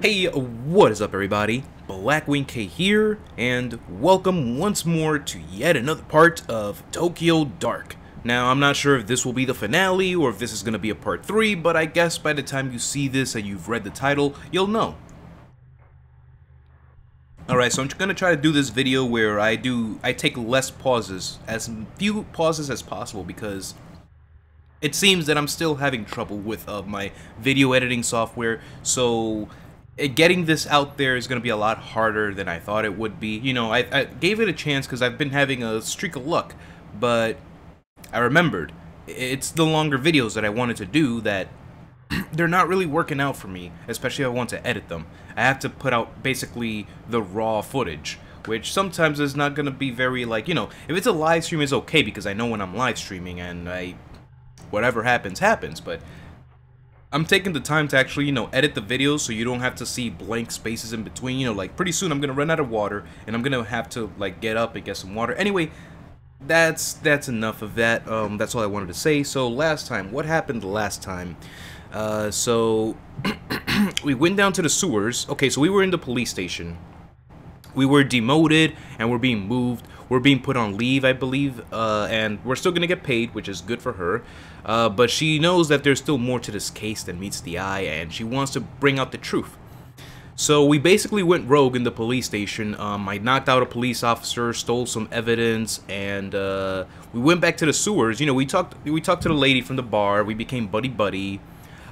Hey, what is up everybody? BlackwingKei here, and welcome once more to yet another part of Tokyo Dark. Now, I'm not sure if this will be the finale or if this is going to be a part 3, but I guess by the time you see this and you've read the title, you'll know. Alright, so I'm going to try to do this video where I take less pauses, as few pauses as possible, because it seems that I'm still having trouble with my video editing software, so getting this out there is going to be a lot harder than I thought it would be. You know, I gave it a chance because I've been having a streak of luck, but I remembered it's the longer videos that I wanted to do that they're not really working out for me, especially if I want to edit them. I have to put out basically the raw footage, which sometimes is not going to be very, like, you know, if it's a live stream, it's okay because I know when I'm live streaming and whatever happens, happens, but I'm taking the time to actually, you know, edit the videos so you don't have to see blank spaces in between. You know, like, pretty soon I'm gonna run out of water and I'm gonna have to, like, get up and get some water. Anyway, that's enough of that. That's all I wanted to say. So last time, what happened last time? So we went down to the sewers. Okay, so we were in the police station. We were demoted and we're being moved. We're being put on leave, I believe, and we're still gonna get paid, which is good for her. But she knows that there's still more to this case than meets the eye, and she wants to bring out the truth. So we basically went rogue in the police station. I knocked out a police officer, stole some evidence, and we went back to the sewers. You know, we talked to the lady from the bar. We became buddy-buddy.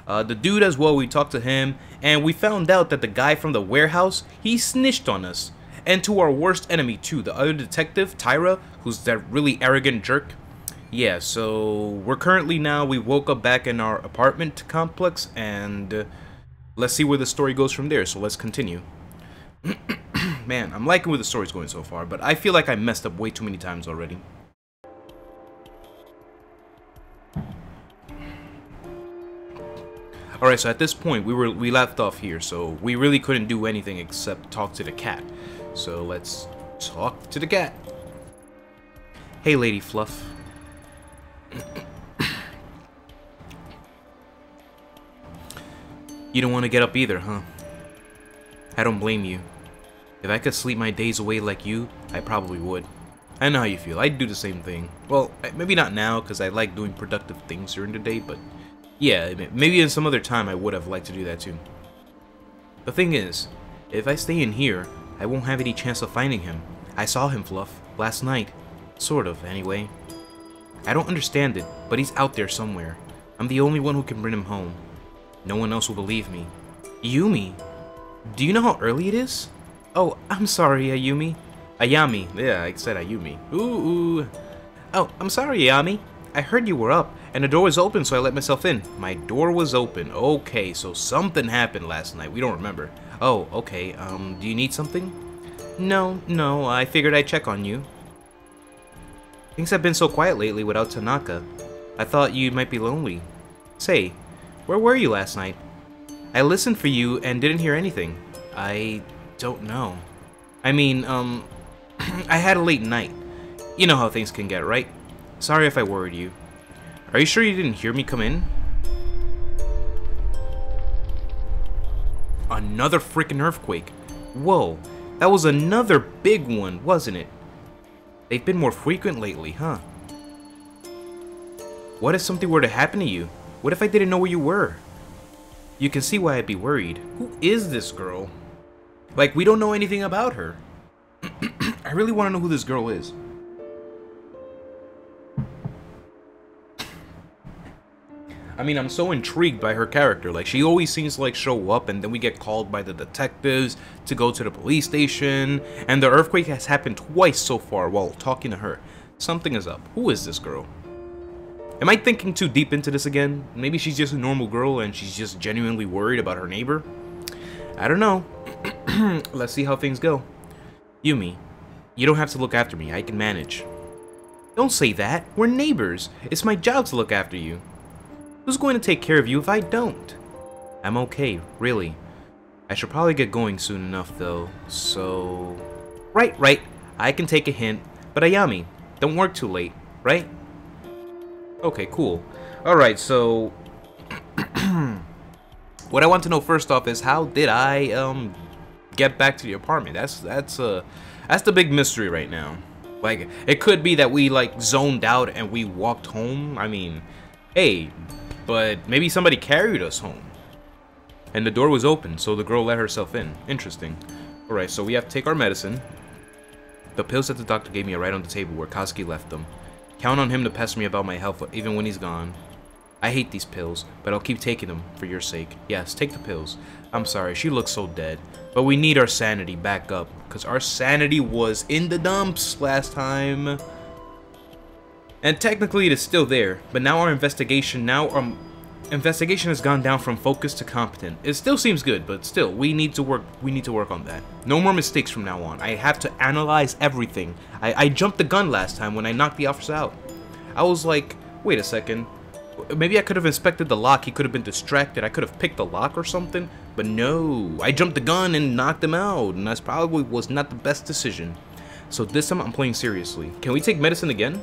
The dude as well, we talked to him, and we found out that the guy from the warehouse, he snitched on us. And to our worst enemy too, the other detective, Tyra, who's that really arrogant jerk. Yeah, so we're currently now, we woke up back in our apartment complex, and let's see where the story goes from there, so let's continue. Man, I'm liking where the story's going so far, but I feel like I messed up way too many times already. Alright, so at this point, we left off here, so we really couldn't do anything except talk to the cat. So let's talk to the cat. Hey, Lady Fluff. You don't want to get up either, huh? I don't blame you. If I could sleep my days away like you, I probably would. I know how you feel. I'd do the same thing. Well, maybe not now, because I like doing productive things during the day, but yeah, maybe in some other time I would have liked to do that too. The thing is, if I stay in here, I won't have any chance of finding him. I saw him, Fluff, last night. Sort of, anyway. I don't understand it, but he's out there somewhere. I'm the only one who can bring him home. No one else will believe me. Yumi! Do you know how early it is? Oh, I'm sorry, Ayumi. Ayami. Yeah, I said Ayumi. Ooh. Oh, I'm sorry, Ayami. I heard you were up, and the door was open, so I let myself in. My door was open. Okay, so something happened last night. We don't remember. Oh, okay. Do you need something? No, I figured I'd check on you. Things have been so quiet lately without Tanaka. I thought you might be lonely. Say, where were you last night? I listened for you and didn't hear anything. I don't know. I mean, I had a late night. You know how things can get, right? Sorry if I worried you. Are you sure you didn't hear me come in? Another freaking earthquake. Whoa, that was another big one, wasn't it? They've been more frequent lately, huh? What if something were to happen to you? What if I didn't know where you were? You can see why I'd be worried. Who is this girl? Like, we don't know anything about her. I really want to know who this girl is. I mean, I'm so intrigued by her character. Like, she always seems to, like, show up, and then we get called by the detectives to go to the police station, and the earthquake has happened twice so far while talking to her. Something is up. Who is this girl? Am I thinking too deep into this again? Maybe she's just a normal girl, and she's just genuinely worried about her neighbor? I don't know. Let's see how things go. Yumi, you don't have to look after me. I can manage. Don't say that. We're neighbors. It's my job to look after you. Who's going to take care of you if I don't? I'm okay, really. I should probably get going soon enough, though, so... Right. I can take a hint. But Ayami, don't work too late, right? Okay, cool. Alright, so... What I want to know first off is how did I get back to the apartment? That's the big mystery right now. Like, it could be that we like zoned out and we walked home. I mean, hey, but maybe somebody carried us home. And the door was open, so the girl let herself in. Interesting. Alright, so we have to take our medicine. The pills that the doctor gave me are right on the table where Kazuki left them. Count on him to pester me about my health even when he's gone. I hate these pills, but I'll keep taking them for your sake. Yes, take the pills. I'm sorry, she looks so dead. But we need our sanity back up, because our sanity was in the dumps last time. And technically it is still there, but now our investigation has gone down from focused to competent. It still seems good, but still, we need to work on that. No more mistakes from now on. I have to analyze everything. I jumped the gun last time when I knocked the officer out. I was like, wait a second. Maybe I could have inspected the lock. He could have been distracted. I could have picked the lock or something. But no, I jumped the gun and knocked him out, and that probably was not the best decision. So this time I'm playing seriously. Can we take medicine again?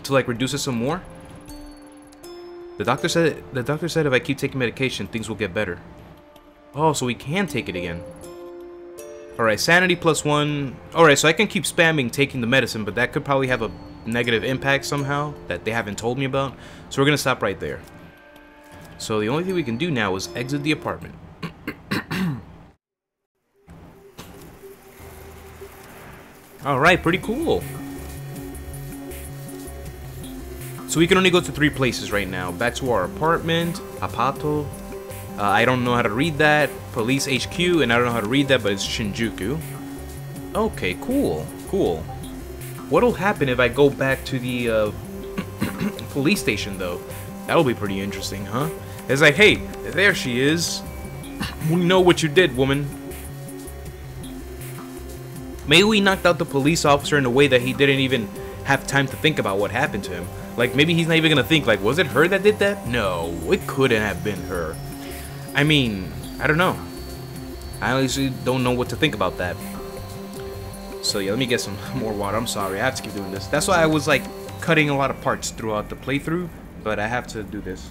To like reduce it some more? The doctor said if I keep taking medication, things will get better. Oh, so we can take it again. Alright, sanity +1. Alright, so I can keep spamming taking the medicine, but that could probably have a negative impact somehow that they haven't told me about. So we're gonna stop right there. So the only thing we can do now is exit the apartment. Alright, pretty cool. So we can only go to 3 places right now. Back to our apartment, Apato. I don't know how to read that. Police HQ, and I don't know how to read that, but it's Shinjuku. Okay, cool, cool. What'll happen if I go back to the police station, though? That'll be pretty interesting, huh? It's like, hey, there she is. We know what you did, woman. Maybe we knocked out the police officer in a way that he didn't even have time to think about what happened to him. Like, maybe he's not even gonna think, like, was it her that did that? No, it couldn't have been her. I mean, I don't know. I honestly don't know what to think about that. So yeah, let me get some more water. I'm sorry, I have to keep doing this. That's why I was, like, cutting a lot of parts throughout the playthrough, but I have to do this.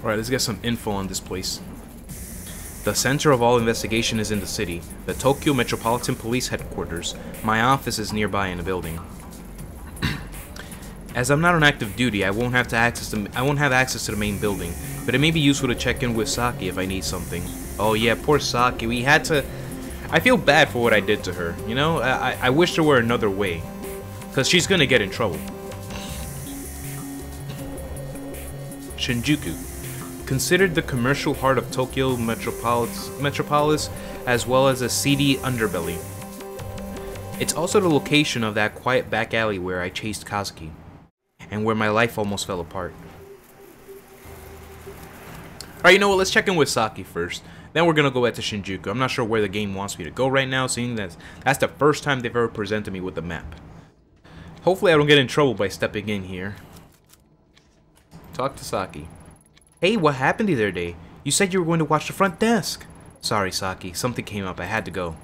Alright, let's get some info on this place. The center of all investigation is in the city, the Tokyo Metropolitan Police Headquarters. My office is nearby in the building. As I'm not on active duty, I won't have access to the main building, but it may be useful to check in with Saki if I need something. Oh yeah, poor Saki. We had to... I feel bad for what I did to her, you know? I wish there were another way, because she's gonna get in trouble. Shinjuku. Considered the commercial heart of Tokyo metropolis, as well as a seedy underbelly. It's also the location of that quiet back alley where I chased Kazuki, and where my life almost fell apart. Alright, you know what, let's check in with Saki first. Then we're gonna go back to Shinjuku. I'm not sure where the game wants me to go right now, seeing that that's the first time they've ever presented me with the map. Hopefully I don't get in trouble by stepping in here. Talk to Saki. Hey, what happened the other day? You said you were going to watch the front desk. Sorry, Saki. Something came up. I had to go.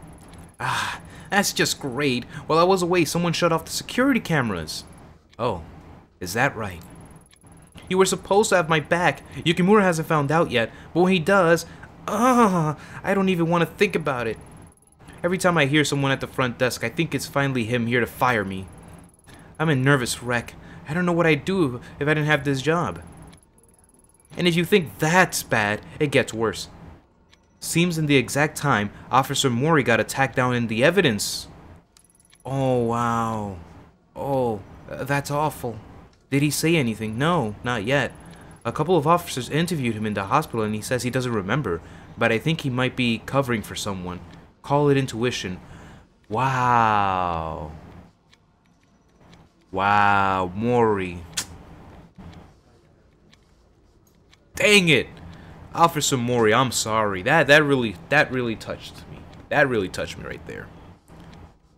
Ah, that's just great. While I was away, someone shut off the security cameras. Oh, is that right? You were supposed to have my back. Yukimura hasn't found out yet, but when he does, I don't even want to think about it. Every time I hear someone at the front desk, I think it's finally him here to fire me. I'm a nervous wreck. I don't know what I'd do if I didn't have this job. And if you think that's bad, it gets worse. Seems in the exact time, Officer Mori got attacked down in the evidence. Oh, wow. Oh, that's awful. Did he say anything? No, not yet. A couple of officers interviewed him in the hospital and he says he doesn't remember, but I think he might be covering for someone. Call it intuition. Wow. Wow, Mori. Dang it, Officer Mori, I'm sorry. That really touched me. That really touched me right there.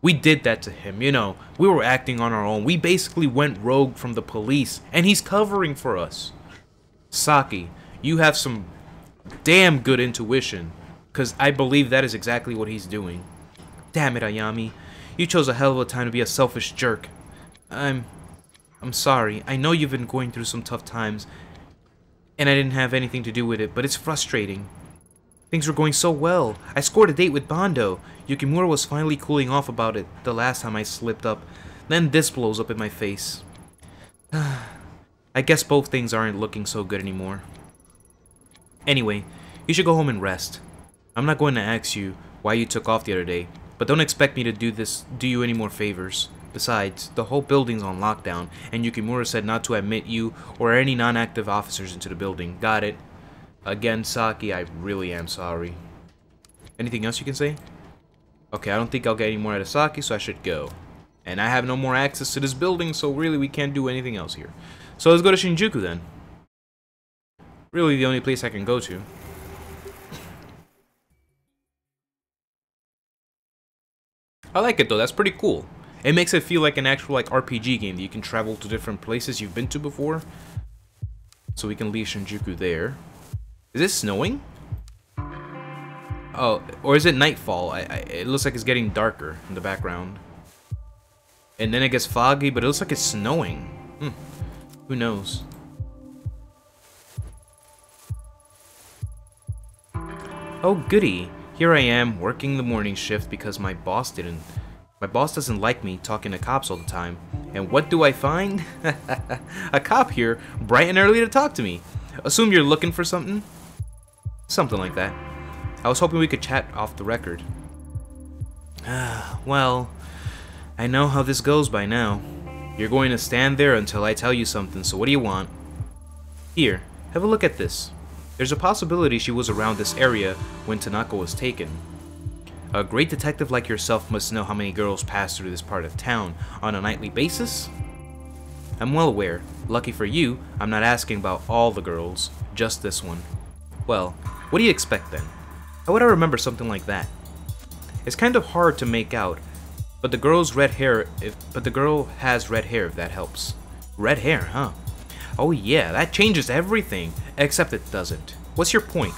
We did that to him, you know. We were acting on our own. We basically went rogue from the police, and he's covering for us. Saki, you have some damn good intuition, because I believe that is exactly what he's doing. Damn it, Ayami. You chose a hell of a time to be a selfish jerk. I'm sorry. I know you've been going through some tough times, and I didn't have anything to do with it, but it's frustrating. Things were going so well. I scored a date with Bondo. Yukimura was finally cooling off about it the last time I slipped up. Then this blows up in my face. I guess both things aren't looking so good anymore. Anyway, you should go home and rest. I'm not going to ask you why you took off the other day, but don't expect me to do you any more favors. Besides, the whole building's on lockdown, and Yukimura said not to admit you or any non-active officers into the building. Got it. Again, Saki, I really am sorry. Anything else you can say? Okay, I don't think I'll get any more out of Saki, so I should go. And I have no more access to this building, so really we can't do anything else here. So let's go to Shinjuku then. Really the only place I can go to. I like it though, that's pretty cool. It makes it feel like an actual like RPG game that you can travel to different places you've been to before. So we can leave Shinjuku there. Is it snowing? Oh, or is it nightfall? It looks like it's getting darker in the background. And then it gets foggy, but it looks like it's snowing. Who knows? Oh goody. Here I am, working the morning shift because my boss doesn't like me talking to cops all the time. And what do I find? A cop here, bright and early to talk to me. Assume you're looking for something? Something like that. I was hoping we could chat off the record. Well, I know how this goes by now. You're going to stand there until I tell you something, so what do you want? Here, have a look at this. There's a possibility she was around this area when Tanaka was taken. A great detective like yourself must know how many girls pass through this part of town on a nightly basis. I'm well aware. Lucky for you, I'm not asking about all the girls, just this one. Well, what do you expect then? How would I remember something like that? It's kind of hard to make out, but the girl has red hair if that helps. Red hair, huh? Oh yeah, that changes everything, except it doesn't. What's your point?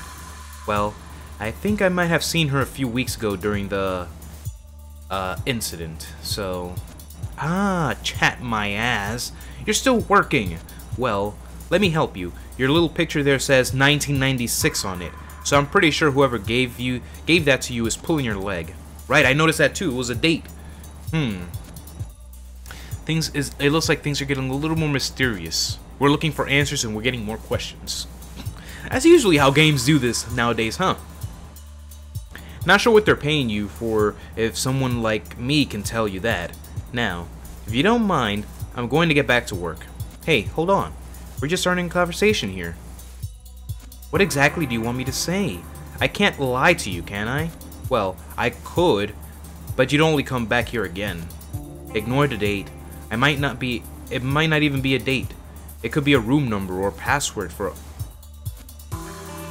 Well, I think I might have seen her a few weeks ago during the incident, so... Ah, chat my ass. You're still working. Well, let me help you. Your little picture there says 1996 on it, so I'm pretty sure whoever gave that to you is pulling your leg. Right, I noticed that too. It was a date. It looks like things are getting a little more mysterious. We're looking for answers and we're getting more questions. That's usually how games do this nowadays, huh? Not sure what they're paying you for if someone like me can tell you that. Now, if you don't mind, I'm going to get back to work. Hey, hold on. We're just starting a conversation here. What exactly do you want me to say? I can't lie to you, can I? Well, I could, but you'd only come back here again. Ignore the date. It might not even be a date. It could be a room number or password for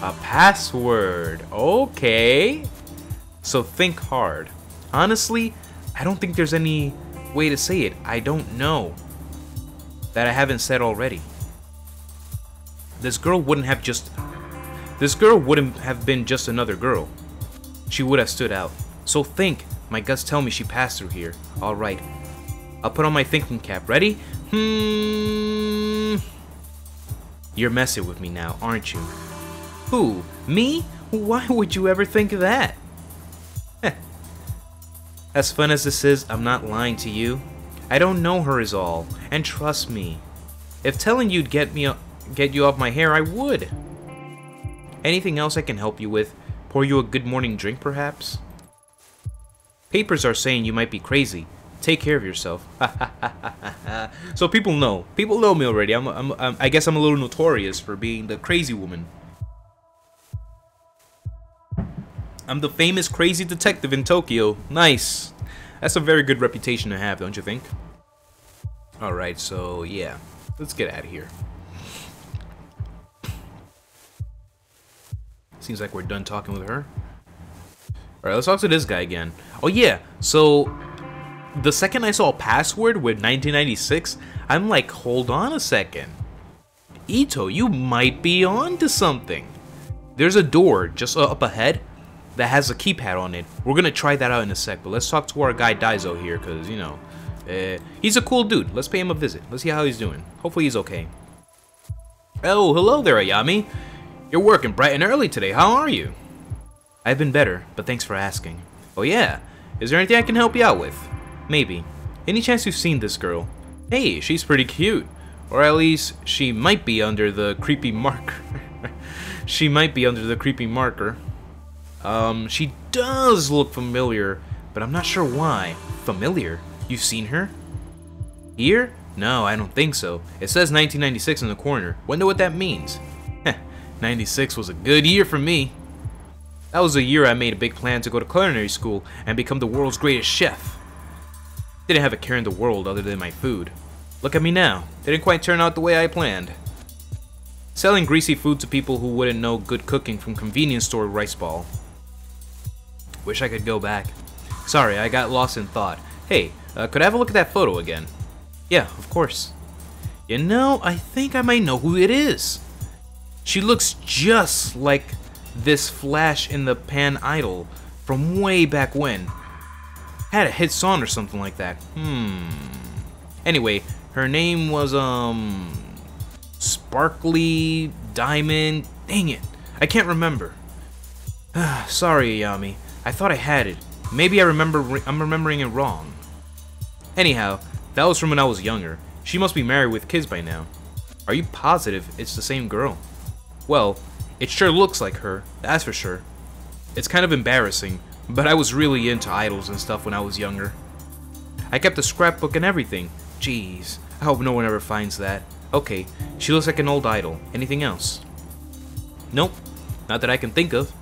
a password. Okay. So think hard. Honestly, I don't think there's any way to say it. I don't know. That I haven't said already. This girl wouldn't have been just another girl. She would have stood out. So think. My guts tell me she passed through here. Alright. I'll put on my thinking cap. Ready? You're messing with me now, aren't you? Who? Me? Why would you ever think of that? As fun as this is, I'm not lying to you. I don't know her is all, and trust me. If telling you'd get you off my hair, I would. Anything else I can help you with? Pour you a good morning drink, perhaps? Papers are saying you might be crazy. Take care of yourself. So people know. People know me already. I guess I'm a little notorious for being the crazy woman. I'm the famous crazy detective in Tokyo. Nice. That's a very good reputation to have, don't you think? Alright, so yeah. Let's get out of here. Seems like we're done talking with her. Alright, let's talk to this guy again. Oh yeah, so the second I saw a password with 1996, I'm like, hold on a second. Ito, you might be on to something. There's a door just up ahead that has a keypad on it. We're gonna try that out in a sec, but let's talk to our guy Daizo here, because, you know, He's a cool dude. Let's pay him a visit. Let's see how he's doing. Hopefully he's okay. Oh, hello there, Ayami. You're working bright and early today. How are you? I've been better, but thanks for asking. Oh yeah? Is there anything I can help you out with? Maybe. Any chance you've seen this girl? Hey, she's pretty cute. Or at least, she might be under the creepy marker. She might be under the creepy marker. She does look familiar, but I'm not sure why. Familiar? You've seen her? Here? No, I don't think so. It says 1996 in the corner. Wonder what that means. 96 was a good year for me. That was the year I made a big plan to go to culinary school and become the world's greatest chef. Didn't have a care in the world other than my food. Look at me now. Didn't quite turn out the way I planned. Selling greasy food to people who wouldn't know good cooking from convenience store rice ball. Wish I could go back. Sorry, I got lost in thought. Hey, could I have a look at that photo again? Yeah, of course. You know, I think I might know who it is. She looks just like this flash in the pan idol from way back when. Had a hit song or something like that. Anyway, her name was, Sparkly Diamond. Dang it, I can't remember. Sorry, Ayami. I thought I had it. Maybe I'm remembering it wrong. Anyhow, that was from when I was younger. She must be married with kids by now. Are you positive it's the same girl? Well, it sure looks like her, that's for sure. It's kind of embarrassing, but I was really into idols and stuff when I was younger. I kept a scrapbook and everything. Jeez, I hope no one ever finds that. Okay, she looks like an old idol. Anything else? Nope, not that I can think of.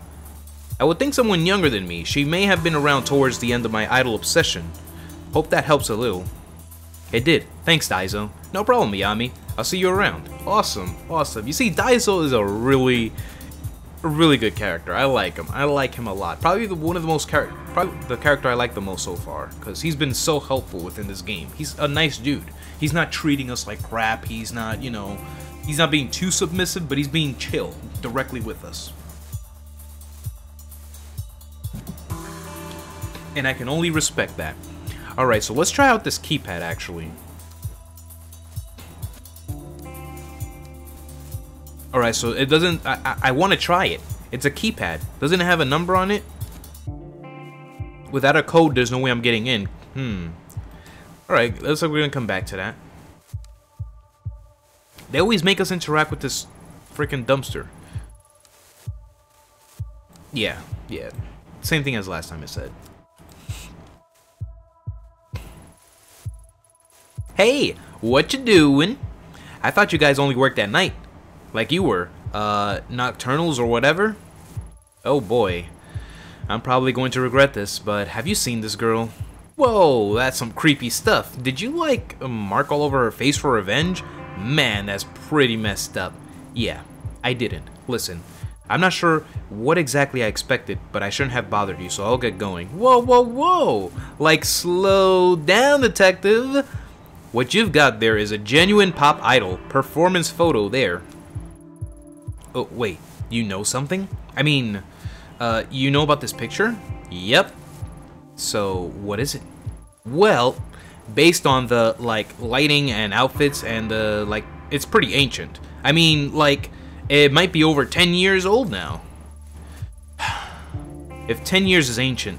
I would think someone younger than me. She may have been around towards the end of my idol obsession. Hope that helps a little. It did. Thanks, Daiso. No problem, Ayami. I'll see you around. Awesome, awesome. You see, Daiso is a really good character. I like him. I like him a lot. Probably probably the character I like the most so far, because he's been so helpful within this game. He's a nice dude. He's not treating us like crap. He's not, you know, he's not being too submissive, but he's being chill directly with us. And I can only respect that. Alright, so let's try out this keypad actually. Alright, so it doesn't... I want to try it. It's a keypad. Doesn't it have a number on it? Without a code, there's no way I'm getting in. Alright, looks like we're gonna come back to that. They always make us interact with this freaking dumpster. Yeah. Same thing as last time I said. Hey, what you doing? I thought you guys only worked at night. Like you were. Nocturnals or whatever? Oh boy. I'm probably going to regret this, but have you seen this girl? Whoa, that's some creepy stuff. Did you, like, mark all over her face for revenge? Man, that's pretty messed up. Yeah, I didn't. Listen, I'm not sure what exactly I expected, but I shouldn't have bothered you, so I'll get going. Whoa. Like, slow down, detective. What you've got there is a genuine pop idol performance photo there. Oh, wait, you know something? I mean, you know about this picture? Yep. So, what is it? Well, based on the, like, lighting and outfits and, like, it's pretty ancient. I mean, like, it might be over 10 years old now. If 10 years is ancient,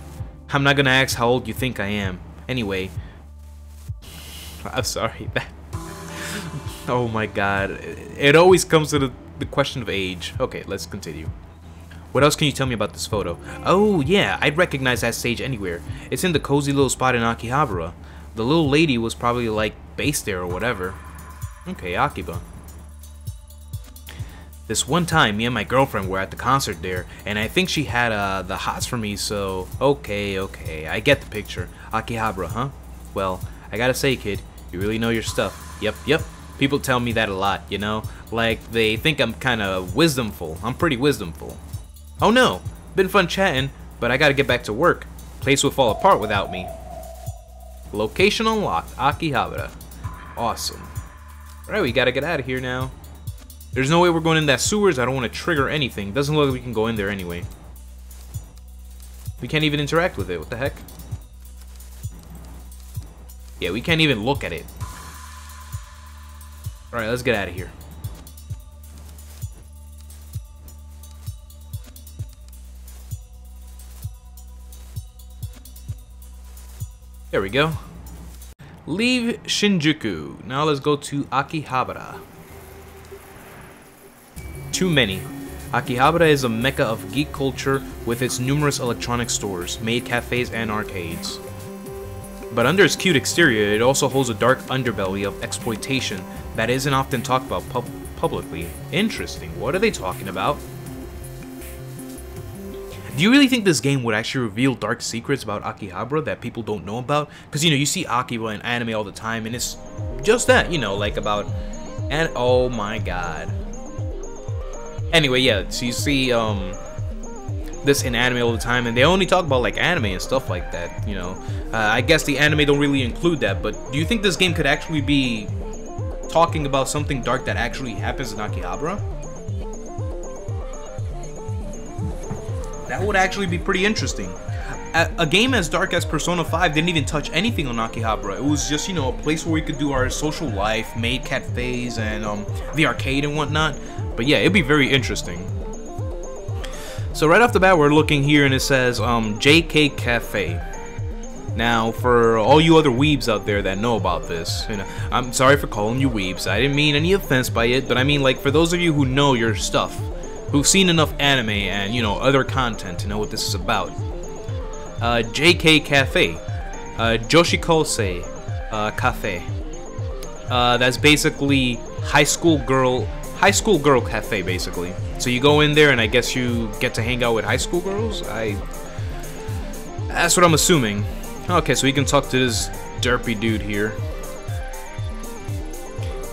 I'm not gonna ask how old you think I am. Anyway, I'm sorry. Oh my god. It always comes to the question of age. Okay, let's continue. What else can you tell me about this photo? Oh yeah, I'd recognize that stage anywhere. It's in the cozy little spot in Akihabara. The little lady was probably like based there or whatever. Okay, Akiba. This one time, me and my girlfriend were at the concert there, and I think she had the hots for me, so... Okay, I get the picture. Akihabara, huh? Well, I gotta say, kid, you really know your stuff. Yep. People tell me that a lot, you know? Like, they think I'm kinda wisdomful. I'm pretty wisdomful. Oh no! Been fun chatting, but I gotta get back to work. Place would fall apart without me. Location unlocked, Akihabara. Awesome. Alright, we gotta get out of here now. There's no way we're going in that sewers. I don't want to trigger anything. Doesn't look like we can go in there anyway. We can't even interact with it. What the heck? Yeah, we can't even look at it. Alright, let's get out of here. There we go. Leave Shinjuku. Now let's go to Akihabara. Too many. Akihabara is a mecca of geek culture with its numerous electronic stores, maid cafes, and arcades. But under its cute exterior, it also holds a dark underbelly of exploitation that isn't often talked about publicly. Interesting. What are they talking about? Do you really think this game would actually reveal dark secrets about Akihabara that people don't know about? Because, you know, you see Akiba in anime all the time, and it's just that, you know, like about... And oh my god. Anyway, yeah, so you see this in anime all the time, and they only talk about, like, anime and stuff like that, you know. I guess the anime don't really include that, but do you think this game could actually be talking about something dark that actually happens in Akihabara? That would actually be pretty interesting. A game as dark as Persona 5 didn't even touch anything on Akihabara. It was just, you know, a place where we could do our social life, maid cafes, and the arcade and whatnot. But yeah, it'd be very interesting. So right off the bat, we're looking here and it says JK Cafe. Now, for all you other weebs out there that know about this, you know, I'm sorry for calling you weebs. I didn't mean any offense by it, but I mean, like, for those of you who know your stuff, who've seen enough anime and, you know, other content to know what this is about. JK Cafe. Joshikose Cafe. That's basically high school girl cafe, basically. So you go in there and I guess you get to hang out with high school girls? That's what I'm assuming. Okay, so we can talk to this derpy dude here.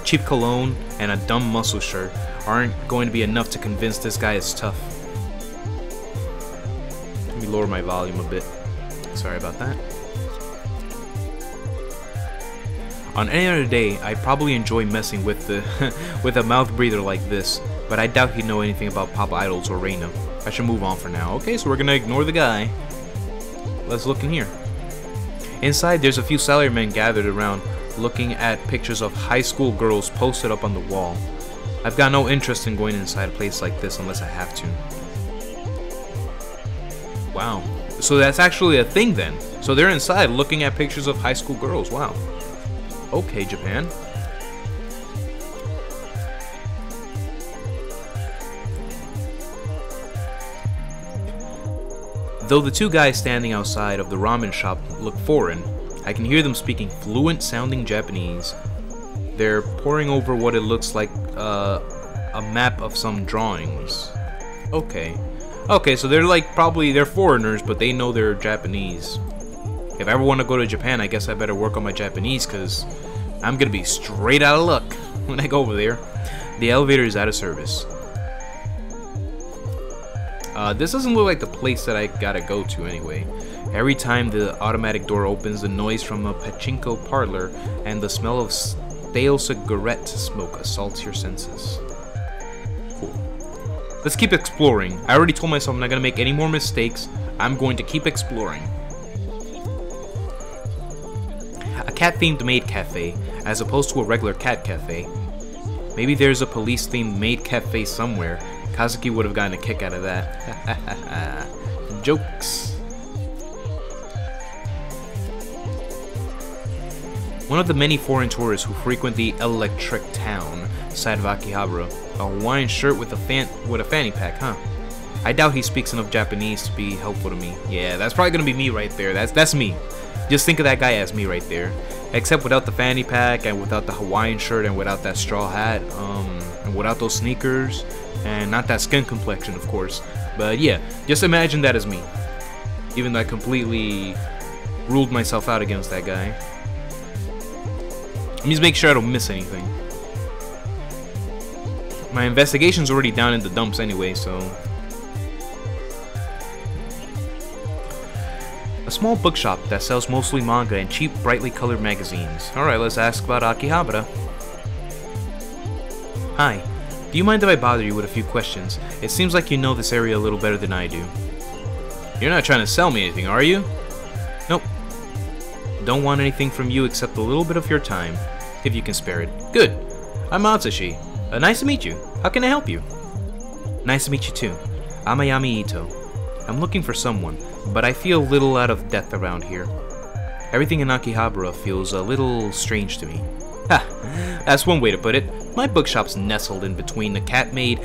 Cheap cologne and a dumb muscle shirt aren't going to be enough to convince this guy is tough. Let me lower my volume a bit. Sorry about that. On any other day, I'd probably enjoy messing with the with a mouth breather like this, but I doubt he'd know anything about pop idols or Reina. I should move on for now. Okay, so we're gonna ignore the guy. Let's look in here. Inside, there's a few salarymen gathered around, looking at pictures of high school girls posted up on the wall. I've got no interest in going inside a place like this unless I have to. Wow. So that's actually a thing then. So they're inside looking at pictures of high school girls. Wow. Okay, Japan. Though the two guys standing outside of the ramen shop look foreign, I can hear them speaking fluent sounding Japanese. They're poring over what it looks like a map of some drawings. Okay. Okay, so they're like they're foreigners, but they know they're Japanese. If I ever want to go to Japan, I guess I better work on my Japanese, because I'm going to be straight out of luck when I go over there. The elevator is out of service. This doesn't look like the place that I gotta go to anyway. Every time the automatic door opens, the noise from a pachinko parlor and the smell of stale cigarette smoke assaults your senses. Cool. Let's keep exploring. I already told myself I'm not gonna make any more mistakes. I'm going to keep exploring. A cat-themed maid cafe, as opposed to a regular cat cafe. Maybe there's a police-themed maid cafe somewhere. Kazuki would have gotten a kick out of that. Jokes. One of the many foreign tourists who frequent the electric town side of Akihabara. A Hawaiian shirt with a fanny pack, huh? I doubt he speaks enough Japanese to be helpful to me. Yeah, that's probably gonna be me right there. That's me. Just think of that guy as me right there. Except without the fanny pack, and without the Hawaiian shirt, and without that straw hat, and without those sneakers, and not that skin complexion, of course. But yeah, just imagine that as me. Even though I completely ruled myself out against that guy. Let me just make sure I don't miss anything. My investigation's already down in the dumps anyway, so... A small bookshop that sells mostly manga and cheap, brightly colored magazines. Alright, let's ask about Akihabara. Hi. Do you mind if I bother you with a few questions? It seems like you know this area a little better than I do. You're not trying to sell me anything, are you? Nope. Don't want anything from you except a little bit of your time, if you can spare it. Good. I'm Atsushi. Nice to meet you. How can I help you? Nice to meet you too. I'm Ayami Ito. I'm looking for someone, but I feel a little out of depth around here. Everything in Akihabara feels a little strange to me. Ha! That's one way to put it. My bookshop's nestled in between the cat maid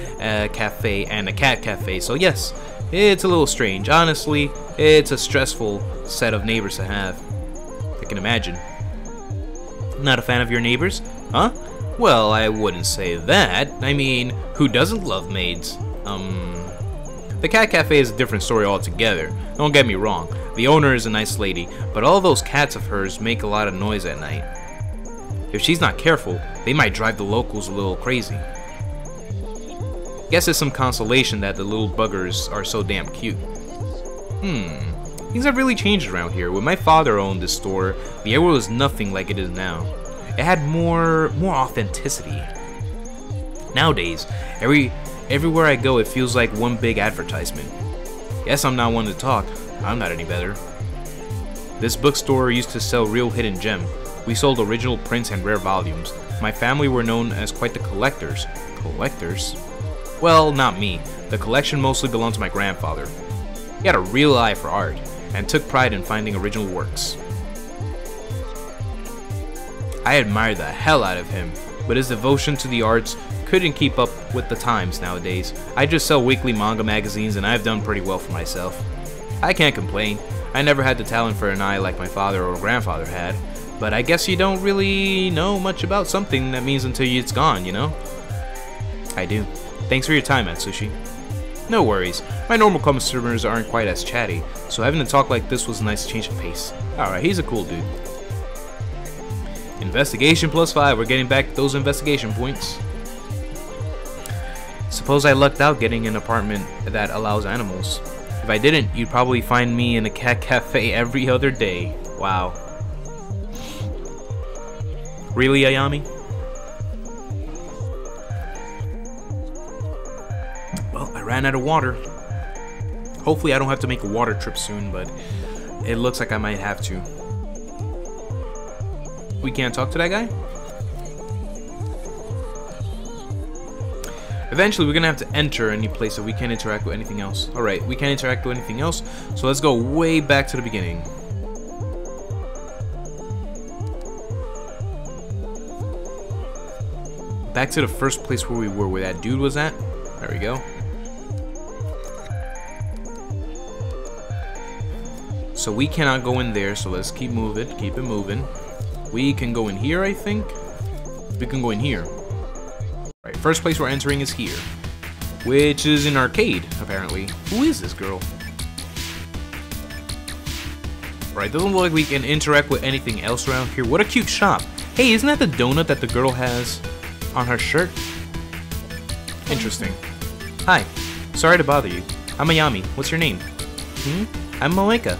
cafe and a cat cafe, so yes, it's a little strange. Honestly, it's a stressful set of neighbors to have. I can imagine. Not a fan of your neighbors? Huh? Well, I wouldn't say that. I mean, who doesn't love maids? The cat cafe is a different story altogether. Don't get me wrong. The owner is a nice lady, but all those cats of hers make a lot of noise at night. If she's not careful, they might drive the locals a little crazy. Guess it's some consolation that the little buggers are so damn cute. Things have really changed around here. When my father owned this store, the area was nothing like it is now. It had more authenticity. Nowadays, everywhere I go, it feels like one big advertisement. Guess I'm not one to talk. I'm not any better. This bookstore used to sell real hidden gem. We sold original prints and rare volumes. My family were known as quite the collectors. Collectors? Well, not me. The collection mostly belonged to my grandfather. He had a real eye for art, and took pride in finding original works. I admired the hell out of him, but his devotion to the arts couldn't keep up with the times nowadays. I just sell weekly manga magazines and I've done pretty well for myself. I can't complain. I never had the talent for an eye like my father or grandfather had. But I guess you don't really know much about something that means until it's gone, you know? I do. Thanks for your time, Atsushi. No worries. My normal customers aren't quite as chatty, so having a talk like this was a nice change of pace. Alright, he's a cool dude. Investigation +5. We're getting back those investigation points. Suppose I lucked out getting an apartment that allows animals. If I didn't, you'd probably find me in a cat cafe every other day. Wow. Really, Ayami? Well, I ran out of water. Hopefully I don't have to make a water trip soon, but it looks like I might have to. We can't talk to that guy? Eventually, we're gonna have to enter any place that we can't interact with anything else. Alright, we can't interact with anything else, so let's go way back to the beginning. Back to the first place where we were, where that dude was at. There we go. So we cannot go in there, so let's keep moving, keep it moving. We can go in here, I think. We can go in here. Right, first place we're entering is here, which is an arcade, apparently. Who is this girl? Right, doesn't look like we can interact with anything else around here. What a cute shop. Hey, isn't that the donut that the girl has on her shirt? Interesting. Hi, sorry to bother you. I'm Ayami. What's your name? I'm Moeka.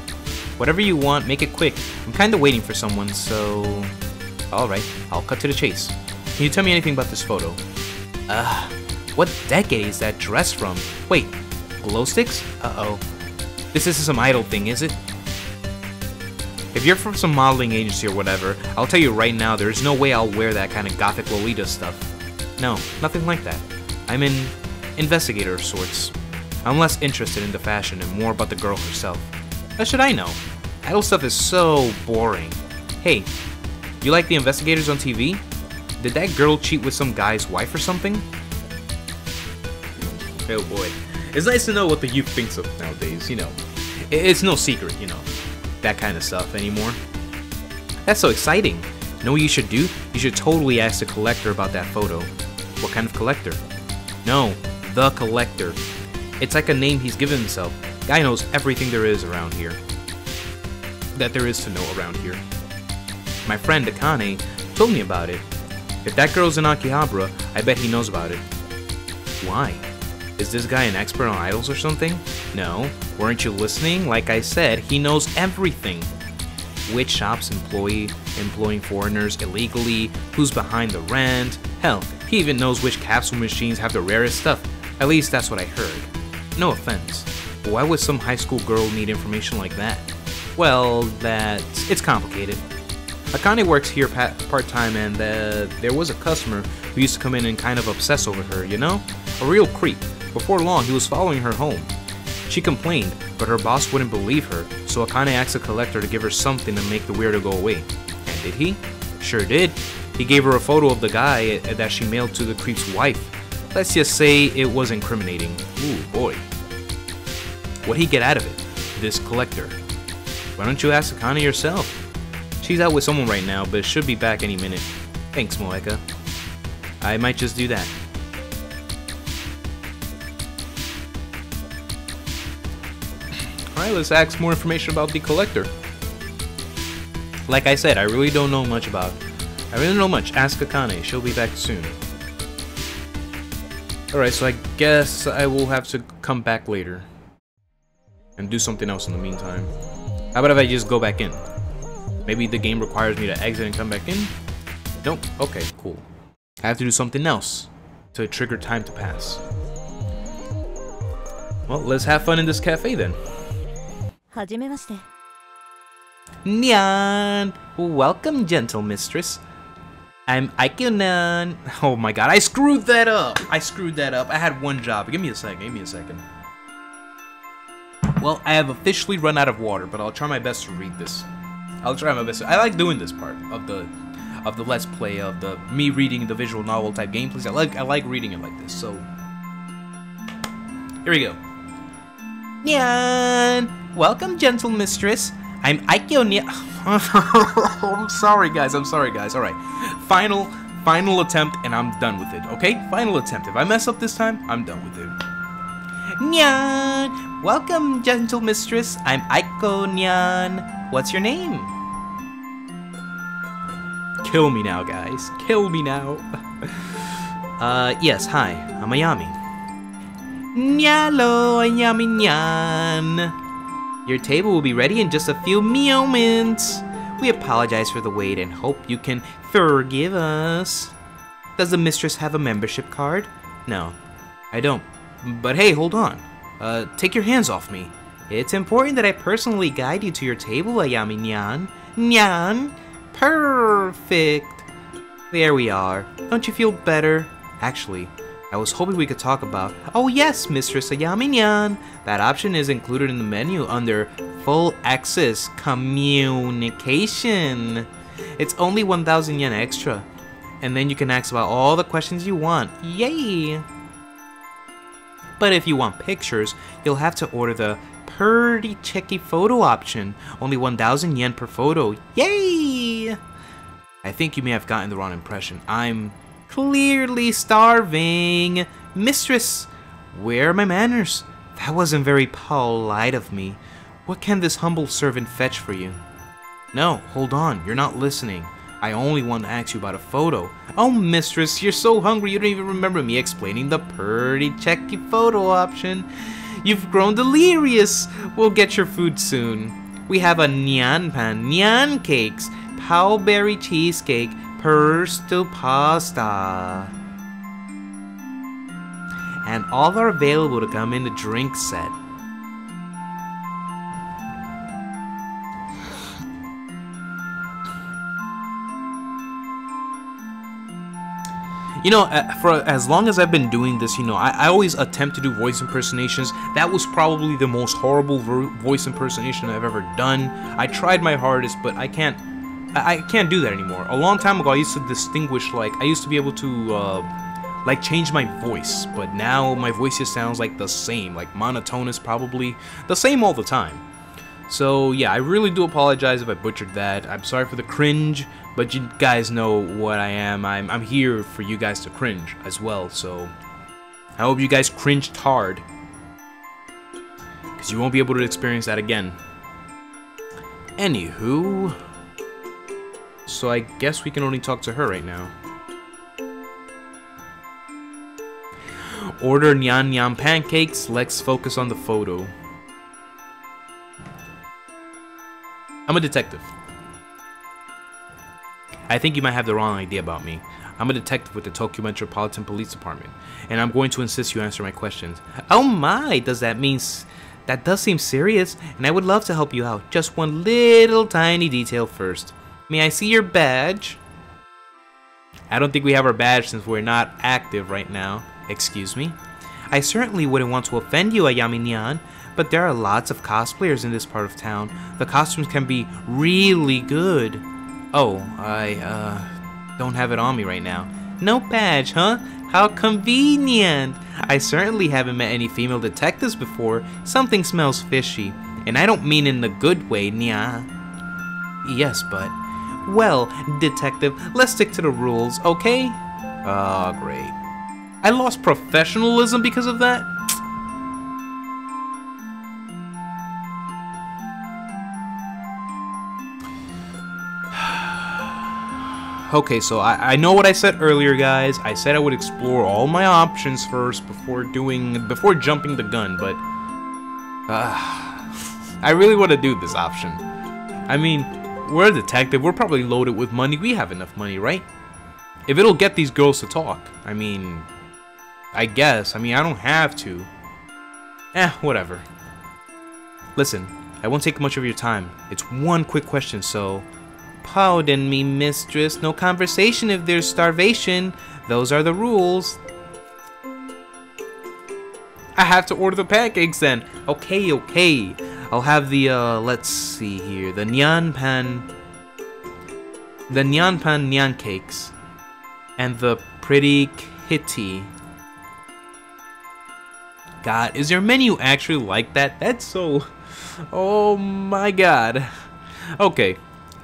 Whatever you want, make it quick. I'm kinda waiting for someone, so... Alright, I'll cut to the chase. Can you tell me anything about this photo? What decade is that dress from? Wait, glow sticks? Uh-oh. This isn't some idol thing, is it? If you're from some modeling agency or whatever, I'll tell you right now, there's no way I'll wear that kind of gothic Lolita stuff. No, nothing like that. I'm an investigator of sorts. I'm less interested in the fashion and more about the girl herself. How should I know? Idol stuff is so boring. Hey, you like the investigators on TV? Did that girl cheat with some guy's wife or something? Oh boy. It's nice to know what the youth thinks of nowadays, you know. It's no secret, you know, that kind of stuff anymore. That's so exciting. Know what you should do? You should totally ask the collector about that photo. What kind of collector? No, the collector. It's like a name he's given himself. Guy knows everything there is around here. That there is to know around here. My friend Akane told me about it. If that girl's in Akihabara, I bet he knows about it. Why? Is this guy an expert on idols or something? No. Weren't you listening? Like I said, he knows everything. Which shops employing foreigners illegally, who's behind the rent. Hell, he even knows which capsule machines have the rarest stuff. At least that's what I heard. No offense, but why would some high school girl need information like that? Well, it's complicated. Akane works here part-time, and there was a customer who used to come in and kind of obsess over her, you know? A real creep. Before long, he was following her home. She complained, but her boss wouldn't believe her, so Akane asked a collector to give her something to make the weirdo go away. And did he? Sure did. He gave her a photo of the guy that she mailed to the creep's wife. Let's just say it was incriminating. Ooh, boy. What'd he get out of it? This collector. Why don't you ask Akane yourself? She's out with someone right now, but should be back any minute. Thanks, Moeka. I might just do that. Alright, let's ask more information about the collector. Like I said, I really don't know much about it. I really don't know much. Ask Akane. She'll be back soon. Alright, so I guess I will have to come back later. And do something else in the meantime. How about if I just go back in? Maybe the game requires me to exit and come back in? Nope. Okay, cool. I have to do something else to trigger time to pass. Well, let's have fun in this cafe then. Nyan! Welcome, gentle mistress. I'm Aikyo-nan. Oh my god, I screwed that up! I had one job. Give me a second. Well, I have officially run out of water, but I'll try my best to read this. I like doing this part of the Let's Play, of the me reading the visual novel type gameplays. I like reading it like this, so here we go. Nyan! Welcome, gentle mistress. I'm Aikyo-nyan. I'm sorry guys. Alright. Final attempt and I'm done with it, okay? Final attempt. If I mess up this time, I'm done with it. Nyan! Welcome, gentle mistress. I'm Aikyo-nyan. What's your name? Kill me now, guys. Kill me now. Yes, hi. I'm Ayami. Nyalo, Ayami Nyan. Your table will be ready in just a few moments. We apologize for the wait and hope you can forgive us. Does the mistress have a membership card? No, I don't. But hey, hold on. Take your hands off me. It's important that I personally guide you to your table, Ayami Nyan. Nyan? Perfect. There we are. Don't you feel better? Actually, I was hoping we could talk about... Oh yes, Mistress Ayami Nyan. That option is included in the menu under Full Access Communication. It's only 1,000 yen extra. And then you can ask about all the questions you want. Yay! But if you want pictures, you'll have to order the Pretty Checky Photo option. Only 1,000 yen per photo. Yay! I think you may have gotten the wrong impression. I'm clearly starving. Mistress, where are my manners? That wasn't very polite of me. What can this humble servant fetch for you? No, hold on. You're not listening. I only want to ask you about a photo. Oh, mistress, you're so hungry you don't even remember me explaining the Pretty Checky Photo option. You've grown delirious. We'll get your food soon. We have a nyan pan, nyan cakes, powberry cheesecake, pesto pasta. And all are available to come in the drink set. You know, for as long as I've been doing this, you know, I always attempt to do voice impersonations. That was probably the most horrible voice impersonation I've ever done. I tried my hardest, but I can't do that anymore. A long time ago, I used to distinguish, like, I used to be able to, like, change my voice. But now, my voice just sounds like the same. Like, monotonous, probably. The same all the time. So, yeah, I really do apologize if I butchered that. I'm sorry for the cringe. But you guys know what I am. I'm here for you guys to cringe as well, so I hope you guys cringed hard, because you won't be able to experience that again. Anywho, so I guess we can only talk to her right now. Order nyan nyan pancakes. Let's focus on the photo. I'm a detective. I think you might have the wrong idea about me. I'm a detective with the Tokyo Metropolitan Police Department, and I'm going to insist you answer my questions. Oh my, does that mean That does seem serious, and I would love to help you out. Just one little tiny detail first. May I see your badge? I don't think we have our badge since we're not active right now. Excuse me? I certainly wouldn't want to offend you, Ayami-nyan, but there are lots of cosplayers in this part of town. The costumes can be really good. Oh, I don't have it on me right now. No badge, huh? How convenient! I certainly haven't met any female detectives before. Something smells fishy. And I don't mean in the good way, nya. Yes, but... Well, detective, let's stick to the rules, okay? Oh, great. I lost professionalism because of that? Okay, so I know what I said earlier, guys. I said I would explore all my options first before jumping the gun, but I really want to do this option. I mean, we're a detective. We're probably loaded with money. We have enough money, right? If it'll get these girls to talk, I mean, I guess. I mean, I don't have to. Whatever. Listen, I won't take much of your time. It's one quick question, so... Pardon me, mistress. No conversation if there's starvation. Those are the rules. I have to order the pancakes then. Okay, okay. I'll have the, let's see here. The nyan pan nyan cakes. And the pretty kitty. God, is your menu actually like that? That's so... Oh my god. Okay.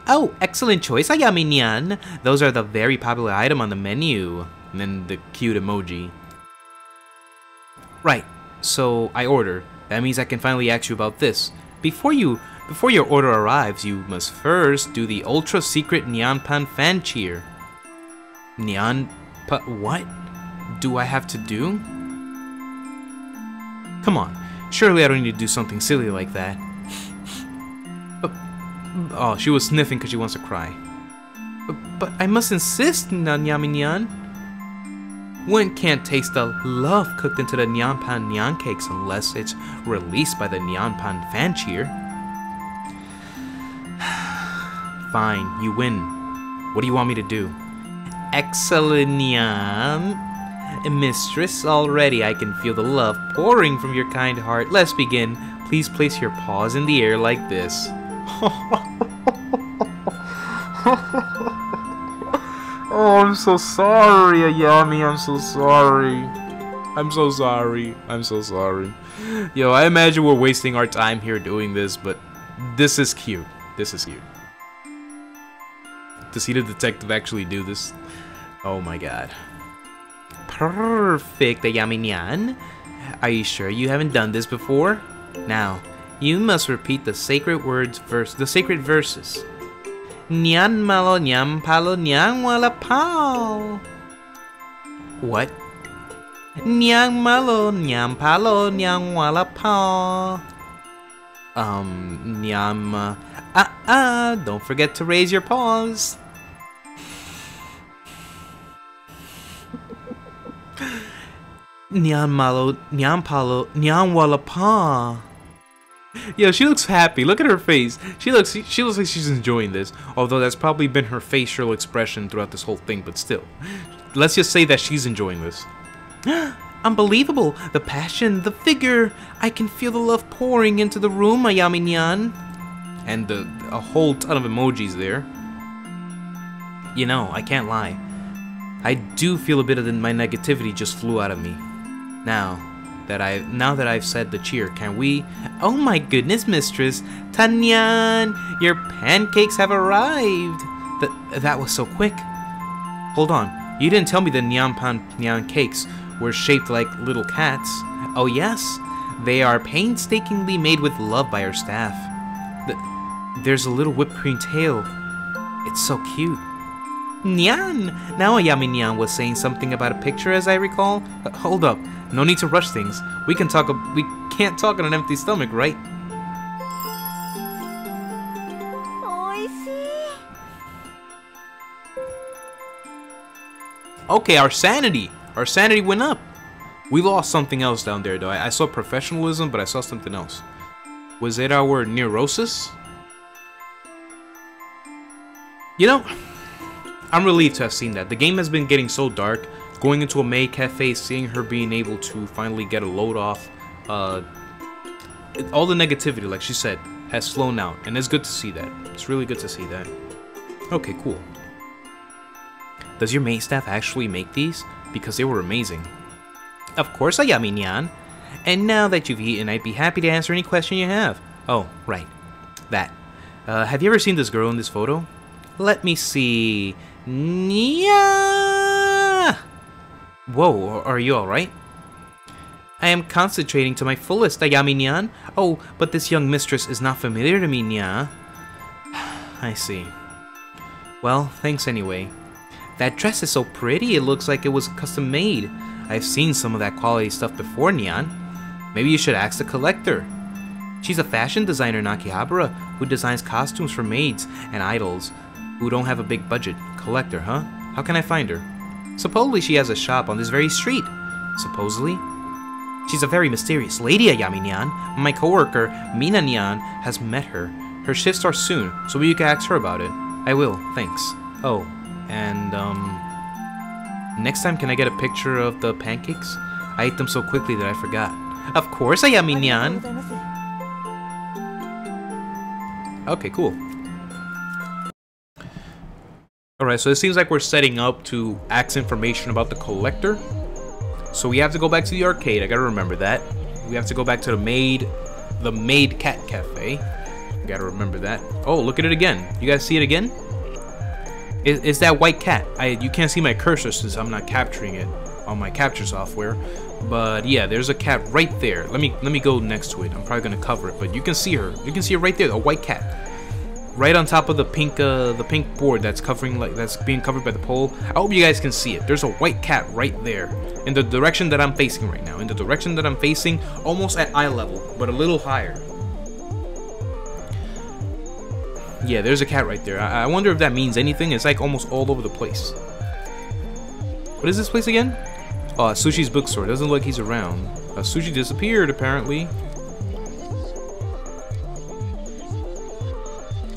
Oh, excellent choice, Ayami-nyan. Those are the very popular item on the menu. And then the cute emoji. Right, so I order. That means I can finally ask you about this. Before your order arrives, you must first do the ultra secret Nyanpan fan cheer. What do I have to do? Come on, surely I don't need to do something silly like that. Oh, she was sniffing because she wants to cry. But I must insist, Ayami-nyan. One can't taste the love cooked into the Nyanpan Nyan cakes unless it's released by the Nyanpan fan cheer. Fine, you win. What do you want me to do? Excellent, Nyan. Mistress, already I can feel the love pouring from your kind heart. Let's begin. Please place your paws in the air like this. Oh, I'm so sorry, Ayami. I'm so sorry. I'm so sorry. I'm so sorry. Yo, I imagine we're wasting our time here doing this, but this is cute. This is cute. To see the detective actually do this. Oh my god. Perfect, Ayami-nyan. Are you sure you haven't done this before? Now, you must repeat the sacred verses. Nyan malo nyam palo nyang wala pao. What? Nyang malo nyam palo nyang wala pao. Nyam. Don't forget to raise your paws. Nyan malo nyam palo nyang wala pa. Yo, she looks happy. Look at her face. She looks like she's enjoying this. Although that's probably been her facial expression throughout this whole thing, but still. Let's just say that she's enjoying this. Unbelievable. The passion, the vigor. I can feel the love pouring into the room, Ayami-nyan. And a whole ton of emojis there. You know, I can't lie. I do feel a bit of my negativity just flew out of me. Now that I've said the cheer, can we... Oh my goodness, mistress! Tanyan! Your pancakes have arrived! That was so quick. Hold on, you didn't tell me the Nyanpan Nyan cakes were shaped like little cats. Oh yes, they are painstakingly made with love by our staff. There's a little whipped cream tail. It's so cute. Nyan! Now Ayami-nyan was saying something about a picture, as I recall. Hold up. No need to rush things. We can't talk on an empty stomach, right? Okay, our sanity went up. We lost something else down there, though. I saw professionalism, but I saw something else. Was it our neurosis? You know, I'm relieved to have seen that. The game has been getting so dark. Going into a maid cafe, seeing her being able to finally get a load off. All the negativity, like she said, has flown out. And it's good to see that. It's really good to see that. Okay, cool. Does your maid staff actually make these? Because they were amazing. Of course I am, Nyan. And now that you've eaten, I'd be happy to answer any question you have. Oh, right. That. Have you ever seen this girl in this photo? Let me see. Nya! Whoa, are you alright? I am concentrating to my fullest, Ayami Nyan. Oh, but this young mistress is not familiar to me, Nya. I see. Well, thanks anyway. That dress is so pretty, it looks like it was custom made. I've seen some of that quality stuff before, Nyan. Maybe you should ask the collector. She's a fashion designer in Akihabara who designs costumes for maids and idols who don't have a big budget. Collector, huh? How can I find her? Supposedly she has a shop on this very street. Supposedly? She's a very mysterious lady, Ayami Nyan. My coworker, Mina Nyan, has met her. Her shift starts soon, so you can ask her about it. I will, thanks. Oh, and, next time can I get a picture of the pancakes? I ate them so quickly that I forgot. Of course, Ayami Nyan! Okay, cool. Alright, so it seems like we're setting up to ask information about the collector. So we have to go back to the arcade, I gotta remember that. We have to go back to the maid cat cafe. Gotta remember that. Oh, look at it again. You guys see it again? It's that white cat. You can't see my cursor since I'm not capturing it on my capture software. But yeah, there's a cat right there. Let me go next to it. I'm probably gonna cover it, but you can see her. You can see her right there, a white cat. Right on top of the pink board that's being covered by the pole. I hope you guys can see it. There's a white cat right there in the direction that I'm facing right now. In the direction that I'm facing, almost at eye level, but a little higher. Yeah, there's a cat right there. I wonder if that means anything. It's like almost all over the place. What is this place again? Oh, Sushi's bookstore. Doesn't look like he's around. Sushi disappeared, apparently.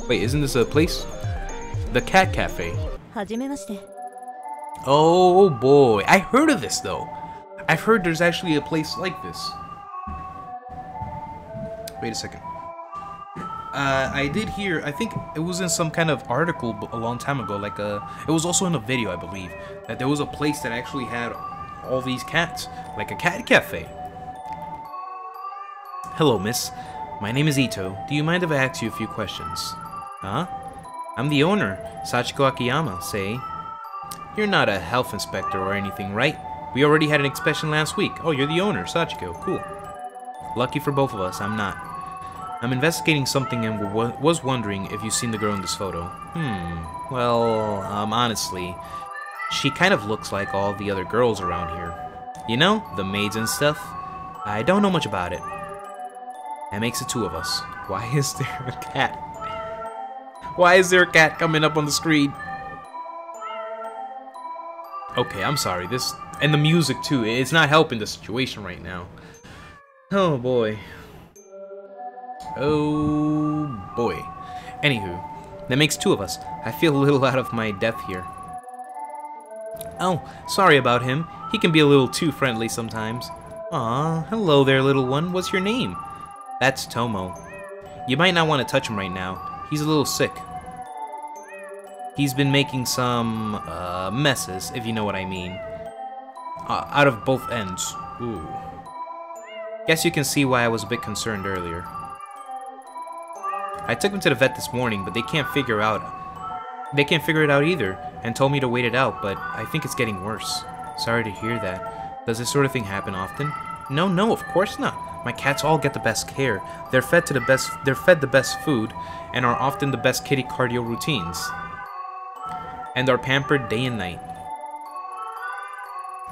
Wait, isn't this a place? The Cat Cafe. Oh boy. I heard of this, though. I've heard there's actually a place like this. Wait a second. I did hear, I think it was in some kind of article a long time ago, like it was also in a video, I believe, that there was a place that actually had all these cats, like a cat cafe. Hello, miss. My name is Ito. Do you mind if I ask you a few questions? Huh? I'm the owner, Sachiko Akiyama, say. You're not a health inspector or anything, right? We already had an inspection last week. Oh, you're the owner, Sachiko. Cool. Lucky for both of us, I'm not. I'm investigating something and was wondering if you've seen the girl in this photo. Well, honestly, she kind of looks like all the other girls around here. You know, the maids and stuff. I don't know much about it. That makes it two of us. Why is there a cat? Why is there a cat coming up on the screen? Okay, I'm sorry. This and the music too. It's not helping the situation right now. Oh boy. Oh boy. Anywho, that makes two of us. I feel a little out of my depth here. Oh, sorry about him. He can be a little too friendly sometimes. Aw, hello there, little one. What's your name? That's Tomo. You might not want to touch him right now. He's a little sick. He's been making some messes, if you know what I mean. Out of both ends. Ooh. Guess you can see why I was a bit concerned earlier. I took him to the vet this morning, but they can't figure it out either, and told me to wait it out, but I think it's getting worse. Sorry to hear that. Does this sort of thing happen often? No, of course not. My cats all get the best care. They're fed the best food, and are often the best kitty cardio routines. And are pampered day and night.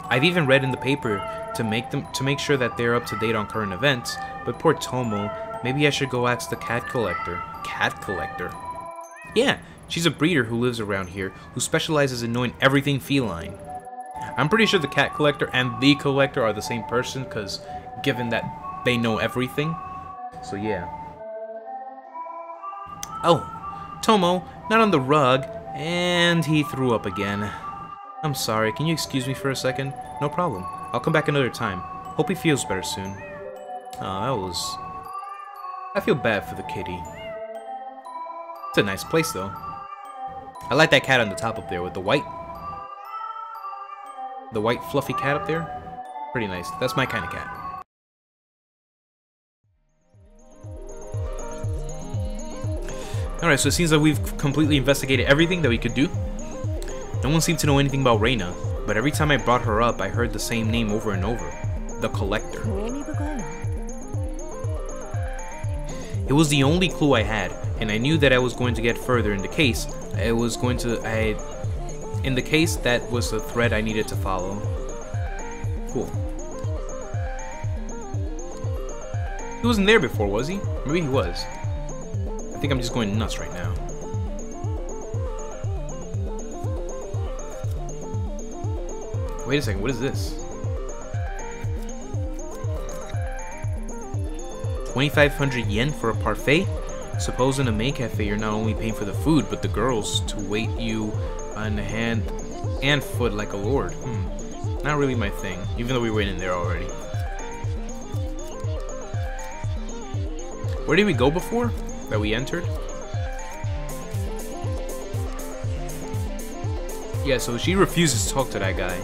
I've even read in the paper to make sure that they're up to date on current events, but poor Tomo, maybe I should go ask the cat collector. Cat collector? Yeah, she's a breeder who lives around here, who specializes in knowing everything feline. I'm pretty sure the cat collector and the collector are the same person, because given that they know everything. So yeah. Oh, Tomo, not on the rug. And he threw up again. I'm sorry, can you excuse me for a second? No problem. I'll come back another time. Hope he feels better soon. I feel bad for the kitty. It's a nice place, though. I like that cat on the top up there with the white fluffy cat up there. Pretty nice. That's my kind of cat. Alright, so it seems like we've completely investigated everything that we could do. No one seemed to know anything about Reina, but every time I brought her up, I heard the same name over and over. The Collector. It was the only clue I had, and I knew that I was going to get further in the case. In the case, that was the thread I needed to follow. Cool. He wasn't there before, was he? Maybe he was. I think I'm just going nuts right now. Wait a second, what is this? 2,500 yen for a parfait? Suppose in a maid cafe you're not only paying for the food, but the girls to wait you on hand and foot like a lord. Not really my thing, even though we went in there already. Where did we go before that we entered? Yeah, so she refuses to talk to that guy.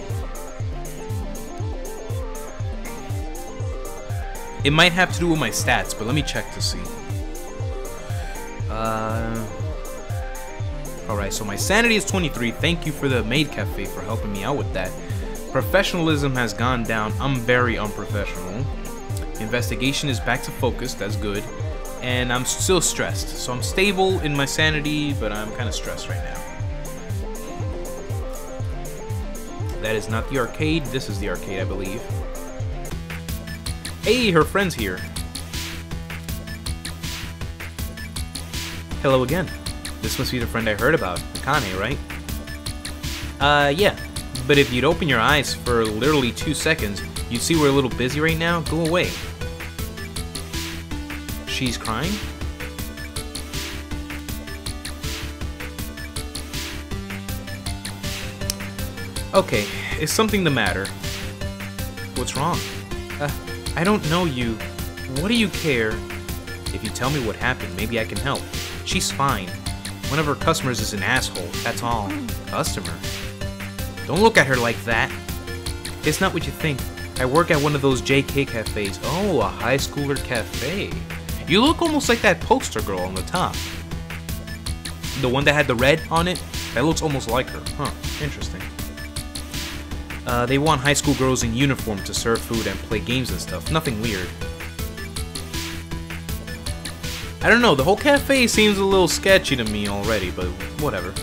It might have to do with my stats, but let me check to see. Alright, so my sanity is 23. Thank you for the maid cafe for helping me out with that. Professionalism has gone down. I'm very unprofessional. Investigation is back to focus. That's good. And I'm still stressed. So I'm stable in my sanity, but I'm kind of stressed right now. That is not the arcade. This is the arcade, I believe. Hey, her friend's here. Hello again. This must be the friend I heard about, Akane, right? Yeah. But if you'd open your eyes for literally 2 seconds, you'd see we're a little busy right now. Go away. She's crying? Okay, is something the matter? What's wrong? I don't know you. What do you care? If you tell me what happened, maybe I can help. She's fine. One of her customers is an asshole, that's all. Customer? Don't look at her like that. It's not what you think. I work at one of those JK cafes. Oh, a high schooler cafe. You look almost like that poster girl on the top. The one that had the red on it? That looks almost like her. Huh, interesting. They want high school girls in uniform to serve food and play games and stuff. Nothing weird. I don't know, the whole cafe seems a little sketchy to me already, but whatever.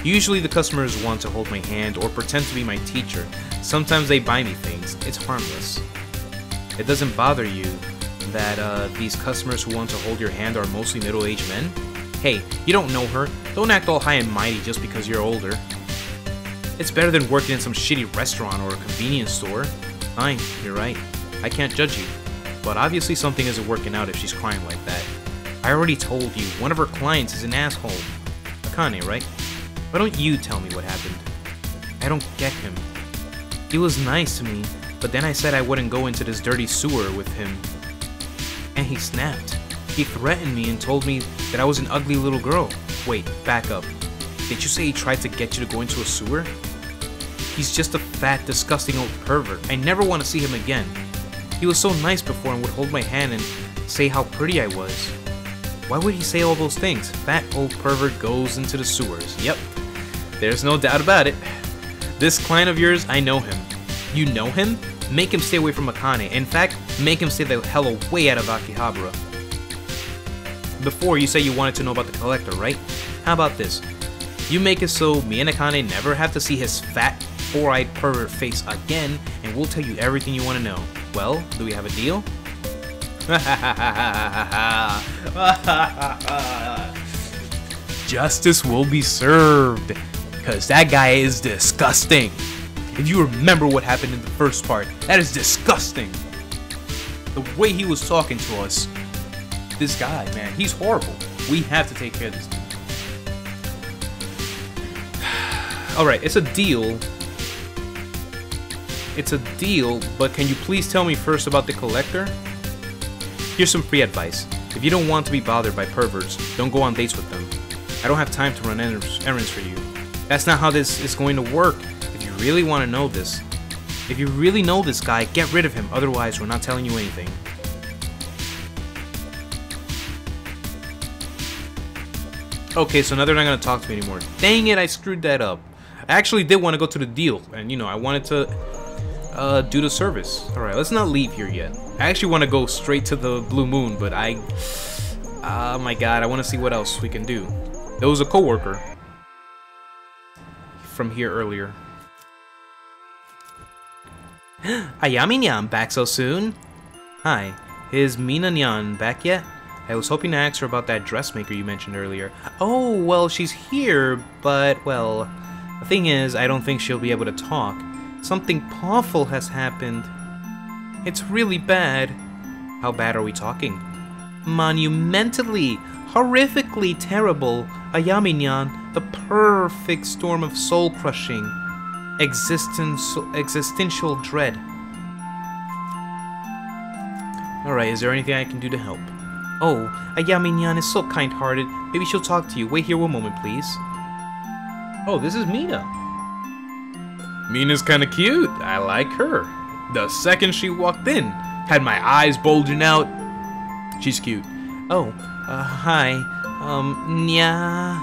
Usually the customers want to hold my hand or pretend to be my teacher. Sometimes they buy me things. It's harmless. It doesn't bother you that these customers who want to hold your hand are mostly middle-aged men? Hey, you don't know her. Don't act all high and mighty just because you're older. It's better than working in some shitty restaurant or a convenience store. Fine, you're right. I can't judge you. But obviously something isn't working out if she's crying like that. I already told you, one of her clients is an asshole. Akane, right? Why don't you tell me what happened? I don't get him. He was nice to me, but then I said I wouldn't go into this dirty sewer with him. And he snapped. He threatened me and told me that I was an ugly little girl. Wait, back up. Did you say he tried to get you to go into a sewer? He's just a fat, disgusting old pervert. I never want to see him again. He was so nice before and would hold my hand and say how pretty I was. Why would he say all those things? Fat old pervert goes into the sewers. Yep, there's no doubt about it. This client of yours, I know him. You know him? Make him stay away from Akane. In fact, make him stay the hell away out of Akihabara. Before, you say you wanted to know about the collector, right? How about this? You make it so me and Akane never have to see his fat, four-eyed pervert face again, and we'll tell you everything you want to know. Well, do we have a deal? Justice will be served, because that guy is disgusting. if you remember what happened in the first part. That is disgusting. The way he was talking to us. This guy, man, he's horrible. We have to take care of this dude. Alright, it's a deal. It's a deal, but can you please tell me first about the collector? Here's some free advice. If you don't want to be bothered by perverts, don't go on dates with them. I don't have time to run errands for you. That's not how this is going to work. If you really want to know this, if you really know this guy, get rid of him. Otherwise, we're not telling you anything. Okay, so now they're not going to talk to me anymore. Dang it, I screwed that up. I actually did want to go to the deal, and you know, I wanted to do the service. Alright, let's not leave here yet. I actually want to go straight to the Blue Moon, but oh my god, I want to see what else we can do. There was a coworker from here earlier. Ayami Nyan back so soon? Hi, is Mina Nyan back yet? I was hoping to ask her about that dressmaker you mentioned earlier. Oh, well, she's here, but, well, the thing is, I don't think she'll be able to talk. Something awful has happened. It's really bad. How bad are we talking? Monumentally, horrifically terrible. Ayami Nyan, the perfect storm of soul-crushing, existential dread. Alright, is there anything I can do to help? Oh, Ayami Nyan is so kind-hearted. Maybe she'll talk to you. Wait here one moment, please. Oh, this is Mina. Mina's kinda cute. I like her. The second she walked in, had my eyes bulging out. She's cute. Oh, hi. Nya.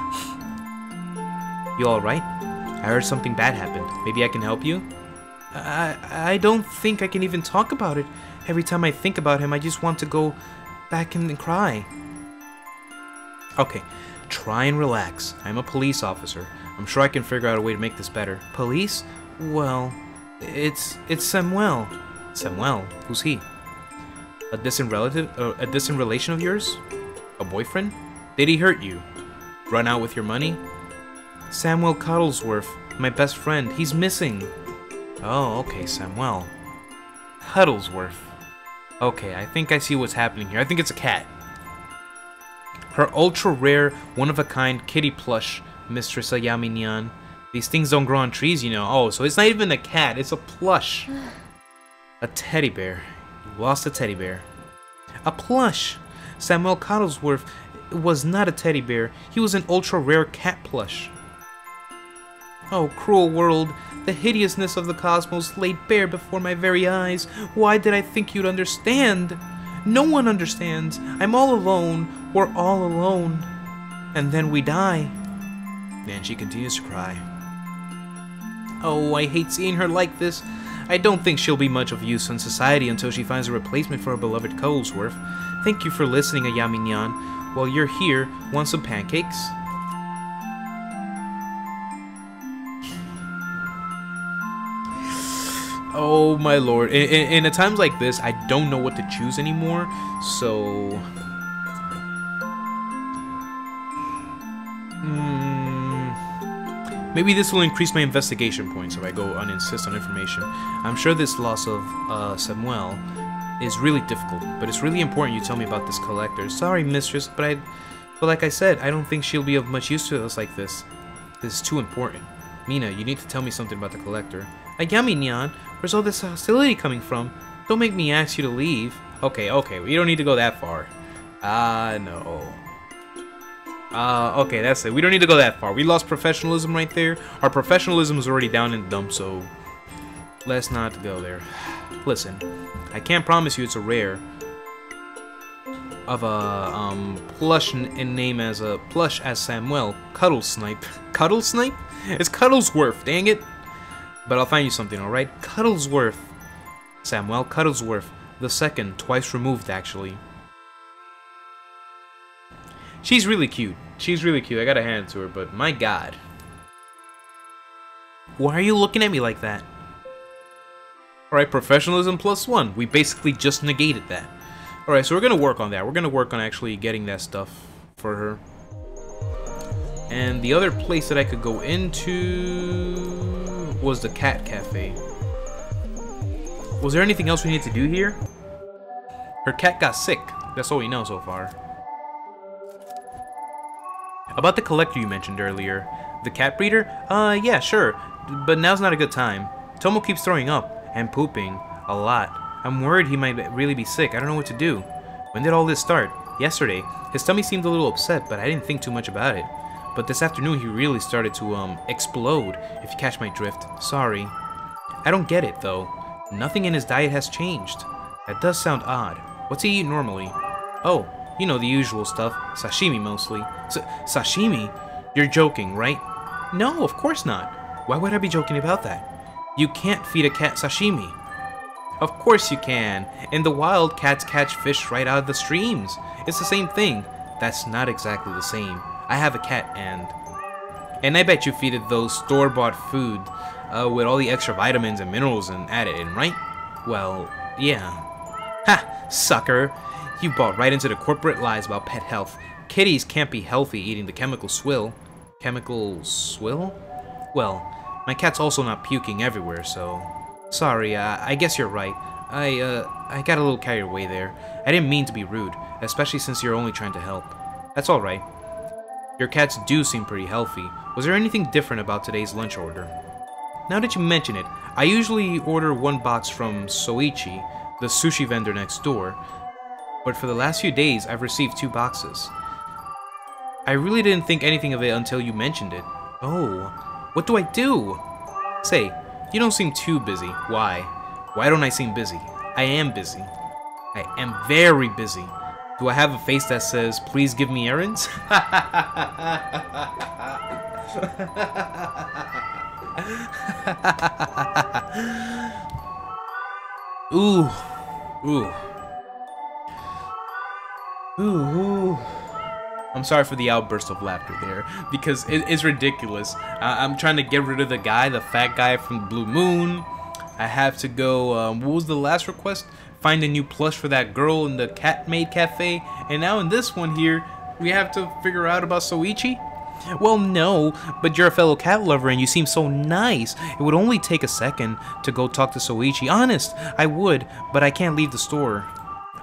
You alright? I heard something bad happened. Maybe I can help you? I don't think I can even talk about it. Every time I think about him, I just want to go back and cry. Okay, try and relax. I'm a police officer. I'm sure I can figure out a way to make this better. Police? Well, it's Samuel. Samuel? Who's he? A distant relative? A distant relation of yours? A boyfriend? Did he hurt you? Run out with your money? Samuel Cuddlesworth, my best friend. He's missing. Oh, okay, Samuel. Cuddlesworth. Okay, I think I see what's happening here. I think it's a cat. Her ultra-rare, one-of-a-kind kitty plush, Mistress Ayami Nyan. These things don't grow on trees, you know. Oh, so it's not even a cat, it's a plush. A teddy bear. You lost a teddy bear. A plush! Samuel Cuddlesworth was not a teddy bear. He was an ultra-rare cat plush. Oh, cruel world. The hideousness of the cosmos laid bare before my very eyes. Why did I think you'd understand? No one understands. I'm all alone. We're all alone. And then we die. And she continues to cry. Oh, I hate seeing her like this. I don't think she'll be much of use in society until she finds a replacement for her beloved Cuddlesworth. Thank you for listening, Ayami Nyan. While you're here, want some pancakes? Oh my lord. In at times like this, I don't know what to choose anymore, so... Maybe this will increase my investigation points if I go and insist on information. I'm sure this loss of Samuel is really difficult, but it's really important you tell me about this collector. Sorry, mistress, but like I said, I don't think she'll be of much use to us like this. This is too important. Mina, you need to tell me something about the collector. Ayami Nyan, where's all this hostility coming from? Don't make me ask you to leave. Okay, we don't need to go that far. No. Okay, that's it. We don't need to go that far. We lost professionalism right there. Our professionalism is already down in the dump, so let's not go there. Listen, I can't promise you it's a rare of a plush in name as a plush as Samuel Cuddlesnipe. Cuddlesnipe? It's Cuddlesworth, dang it! But I'll find you something, alright? Cuddlesworth. Samuel Cuddlesworth the second, twice removed actually. She's really cute. She's really cute. I gotta hand it to her, but my god. Why are you looking at me like that? Alright, professionalism +1. We basically just negated that. Alright, so we're gonna work on that. We're gonna work on actually getting that stuff for her. And the other place that I could go into... was the cat cafe. Was there anything else we need to do here? Her cat got sick. That's all we know so far. About the collector you mentioned earlier. The cat breeder? Yeah, sure. But now's not a good time. Tomo keeps throwing up and pooping a lot. I'm worried he might really be sick. I don't know what to do. When did all this start? Yesterday. His tummy seemed a little upset, but I didn't think too much about it. But this afternoon he really started to, explode, if you catch my drift. Sorry. I don't get it, though. Nothing in his diet has changed. That does sound odd. What's he eat normally? Oh, you know, the usual stuff. Sashimi, mostly. Sashimi? You're joking, right? No, of course not. Why would I be joking about that? You can't feed a cat sashimi. Of course you can. In the wild, cats catch fish right out of the streams. It's the same thing. That's not exactly the same. I have a cat and I bet you feed it those store-bought food with all the extra vitamins and minerals and added in, right? Well, yeah. Ha! Sucker! You bought right into the corporate lies about pet health. Kitties can't be healthy eating the chemical swill. Chemical swill? Well, my cat's also not puking everywhere, so... Sorry, I guess you're right. I got a little carried away there. I didn't mean to be rude, especially since you're only trying to help. That's alright. Your cats do seem pretty healthy. Was there anything different about today's lunch order? Now that you mention it, I usually order one box from Soichi, the sushi vendor next door, but for the last few days I've received 2 boxes. I really didn't think anything of it until you mentioned it. Oh, what do I do? Say, you don't seem too busy. Why? Why don't I seem busy? I am busy. I am very busy. Do I have a face that says, please give me errands? Ooh. Ooh. Ooh. I'm sorry for the outburst of laughter there, because it's ridiculous. I'm trying to get rid of the guy, the fat guy from Blue Moon. I have to go, what was the last request? Find a new plush for that girl in the cat maid cafe. And now in this one here, we have to figure out about Soichi? Well, no, but you're a fellow cat lover and you seem so nice. It would only take a second to go talk to Soichi. Honest, I would, but I can't leave the store.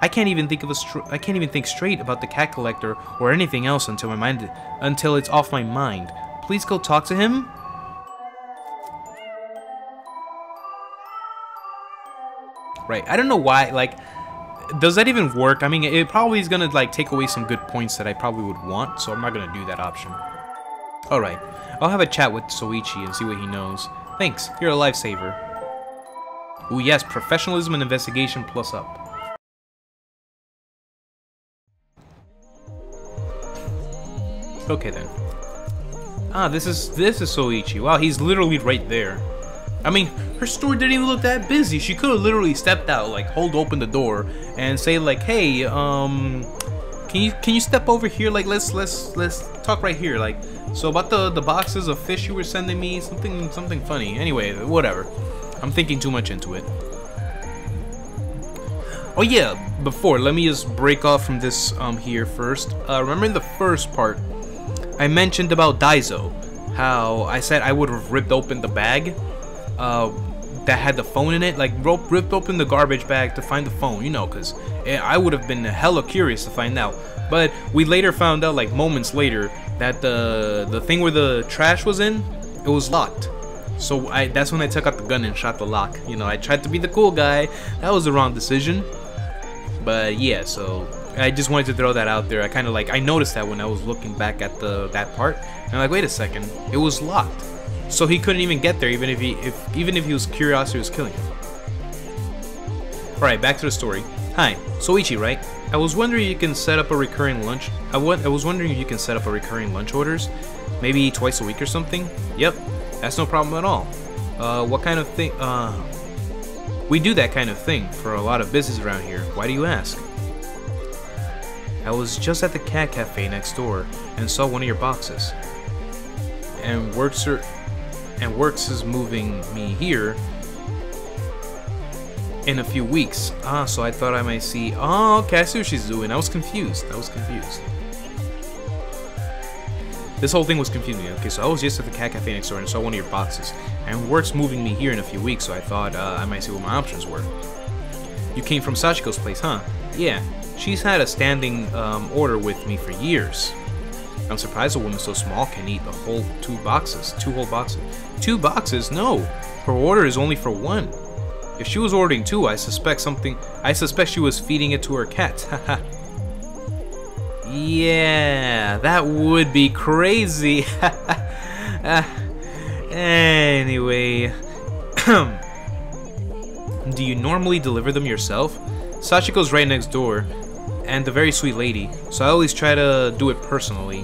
I can't even think straight about the cat collector or anything else until it's off my mind. Please go talk to him. Right, I don't know why, like, does that even work? I mean, it probably is gonna, like, take away some good points that I probably would want, so I'm not gonna do that option. Alright, I'll have a chat with Soichi and see what he knows. Thanks, you're a lifesaver. Ooh, yes, professionalism and investigation plus up. Okay then. Ah, this is Soichi. Wow, he's literally right there. I mean, her store didn't even look that busy. She could have literally stepped out, like, hold open the door and say, like, hey, can you step over here? Like, let's talk right here. Like, so about the boxes of fish you were sending me, something funny. Anyway, whatever. I'm thinking too much into it. Oh yeah, before, let me just break off from this here first. Remember in the first part, I mentioned about Daiso, how I said I would have ripped open the bag that had the phone in it, like ripped open the garbage bag to find the phone, you know, because I would have been hella curious to find out. But we later found out, like moments later, that the thing where the trash was in, it was locked. So that's when I took out the gun and shot the lock. You know, I tried to be the cool guy. That was the wrong decision. But yeah, so I just wanted to throw that out there. I noticed that when I was looking back at that part, and I'm like, wait a second, it was locked. So he couldn't even get there, even if he was curiosity was killing him. All right, back to the story. Hi, Soichi, right? I was wondering if you can set up a recurring lunch. I was wondering if you can set up a recurring lunch orders, maybe twice a week or something. Yep, that's no problem at all. What kind of thing? We do that kind of thing for a lot of business around here. Why do you ask? I was just at the cat cafe next door and saw one of your boxes. And Works is moving me here in a few weeks. Ah, so I thought I might see. Oh, okay, I see what she's doing. I was confused. This whole thing was confusing me. Okay, so I was just at the cat cafe next door and saw one of your boxes. And work's moving me here in a few weeks, so I thought I might see what my options were. You came from Sachiko's place, huh? Yeah, she's had a standing order with me for years. I'm surprised a woman so small can eat the whole 2 boxes. 2 whole boxes. 2 boxes? No! Her order is only for 1. If she was ordering 2, I suspect she was feeding it to her cats. Haha. Yeah, that would be crazy. Anyway. Do you normally deliver them yourself? Sachiko's right next door, and a very sweet lady, so I always try to do it personally.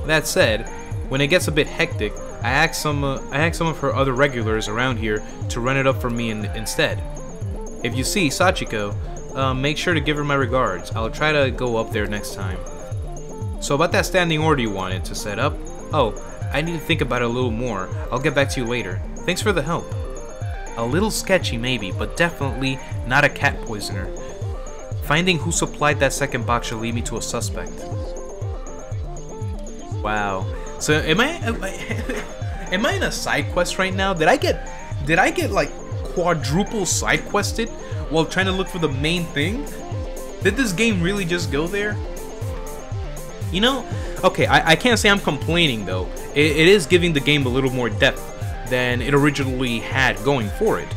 That said, when it gets a bit hectic, I ask some of her other regulars around here to run it up for me instead. If you see Sachiko, make sure to give her my regards. I'll try to go up there next time. So about that standing order you wanted to set up? Oh, I need to think about it a little more. I'll get back to you later. Thanks for the help. A little sketchy maybe, but definitely not a cat poisoner. Finding who supplied that second box should lead me to a suspect. Wow. So am I in a side quest right now? Did I get like quadruple side quested while trying to look for the main thing? Did this game really just go there? You know, okay, I can't say I'm complaining though. It is giving the game a little more depth than it originally had going for it.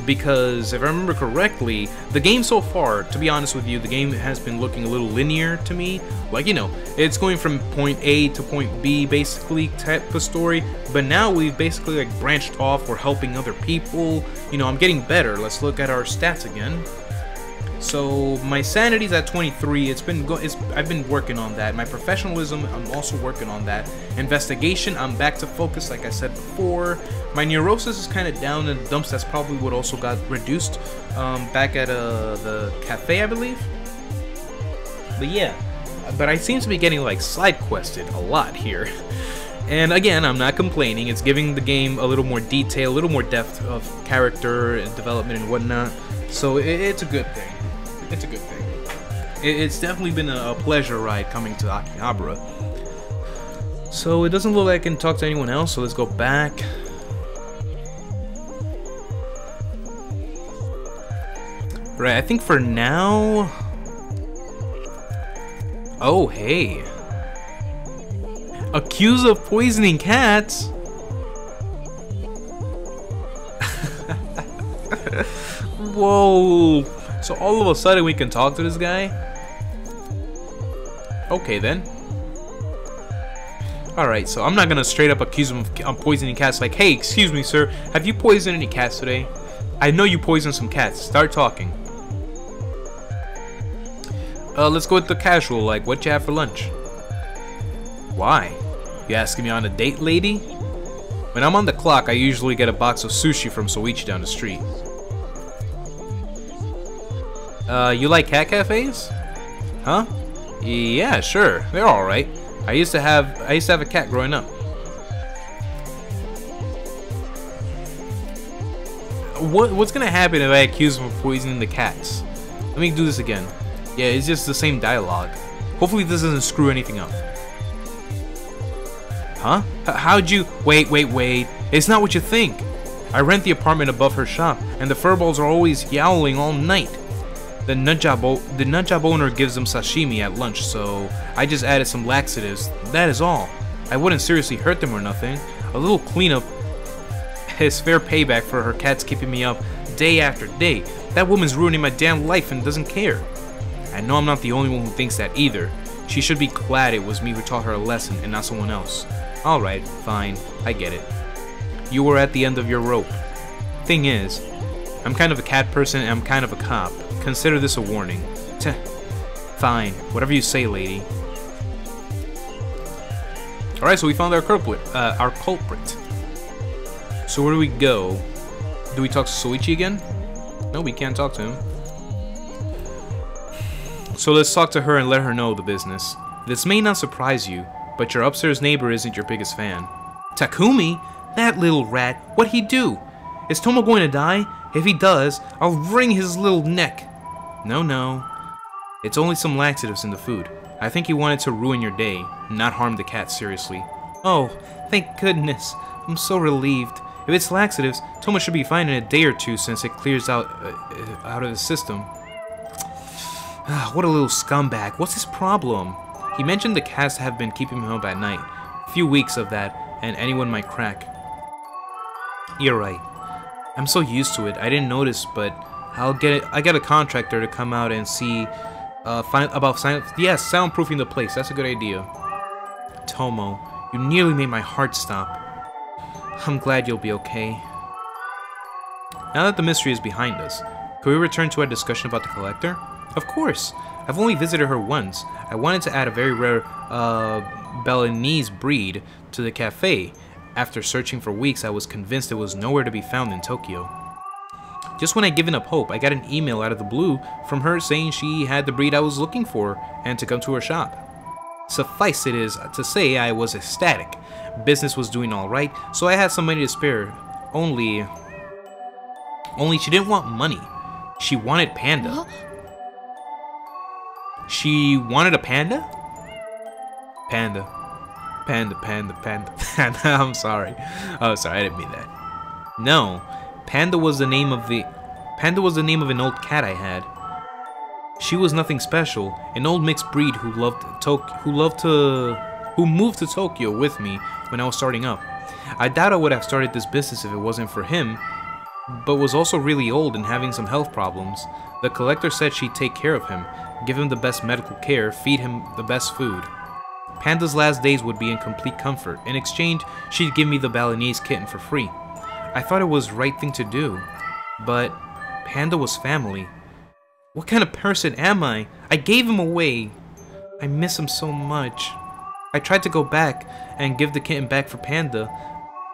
Because if I remember correctly, the game so far, to be honest with you, the game has been looking a little linear to me. Like, you know, it's going from point A to point B basically type of story, but now we've basically like branched off, we're helping other people. You know, I'm getting better. Let's look at our stats again. So my sanity's at 23. I've been working on that. My professionalism, I'm also working on that. Investigation, I'm back to focus like I said before. My neurosis is kind of down in the dumps. That's probably what also got reduced back at the cafe, I believe. But yeah, but I seem to be getting like side quested a lot here. And again, I'm not complaining. It's giving the game a little more detail, a little more depth of character and development and whatnot. So it's a good thing. It's a good thing. It's definitely been a pleasure ride coming to Akihabara. So it doesn't look like I can talk to anyone else, so let's go back. Right, I think for now... Oh, hey. Accused of poisoning cats? Whoa. So all of a sudden we can talk to this guy? Okay then. Alright, so I'm not gonna straight up accuse him of poisoning cats like, hey, excuse me sir, have you poisoned any cats today? I know you poisoned some cats. Start talking. Let's go with the casual, like, what you have for lunch? Why? You asking me on a date, lady? When I'm on the clock, I usually get a box of sushi from Soichi down the street. You like cat cafes? Huh? Yeah, sure. They're alright. I used to have a cat growing up. What's gonna happen if I accuse him of poisoning the cats? Let me do this again. Yeah, it's just the same dialogue. Hopefully this doesn't screw anything up. Huh? How'd you... Wait. It's not what you think. I rent the apartment above her shop, and the furballs are always yowling all night. The nutjob owner gives them sashimi at lunch, so I just added some laxatives. That is all. I wouldn't seriously hurt them or nothing. A little cleanup is fair payback for her cats keeping me up day after day. That woman's ruining my damn life and doesn't care. I know I'm not the only one who thinks that either. She should be glad it was me who taught her a lesson and not someone else. Alright, fine, I get it. You were at the end of your rope. Thing is, I'm kind of a cat person and I'm kind of a cop. Consider this a warning. Tch. Fine, whatever you say, lady. Alright, so we found our culprit. So where do we go? Do we talk to Soichi again? No, we can't talk to him. So let's talk to her and let her know the business. This may not surprise you, but your upstairs neighbor isn't your biggest fan. Takumi? That little rat, what'd he do? Is Tomo going to die? If he does, I'll wring his little neck. No. It's only some laxatives in the food. I think he wanted to ruin your day, not harm the cat seriously. Oh, thank goodness. I'm so relieved. If it's laxatives, Toma should be fine in a day or two since it clears out of the system. What a little scumbag. What's his problem? He mentioned the cats have been keeping him up at night. A few weeks of that, and anyone might crack. You're right. I'm so used to it. I didn't notice, but I got a contractor to come out and see soundproofing the place. That's a good idea. Tomo, you nearly made my heart stop. I'm glad you'll be okay. Now that the mystery is behind us, can we return to our discussion about the collector? Of course. I've only visited her once. I wanted to add a very rare Balinese breed to the cafe. After searching for weeks, I was convinced it was nowhere to be found in Tokyo. Just when I'd given up hope, I got an email out of the blue from her saying she had the breed I was looking for and to come to her shop. Suffice it is to say I was ecstatic. Business was doing alright, so I had some money to spare. Only she didn't want money. She wanted Panda. What? She wanted a panda? Panda. Panda. I'm sorry. Oh, sorry, I didn't mean that. No. Panda was the name of an old cat I had. She was nothing special, an old mixed breed who moved to Tokyo with me when I was starting up. I doubt I would have started this business if it wasn't for him, but was also really old and having some health problems. The collector said she'd take care of him, give him the best medical care, feed him the best food. Panda's last days would be in complete comfort. In exchange, she'd give me the Balinese kitten for free. I thought it was the right thing to do, but Panda was family. What kind of person am I? I gave him away. I miss him so much. I tried to go back and give the kitten back for Panda,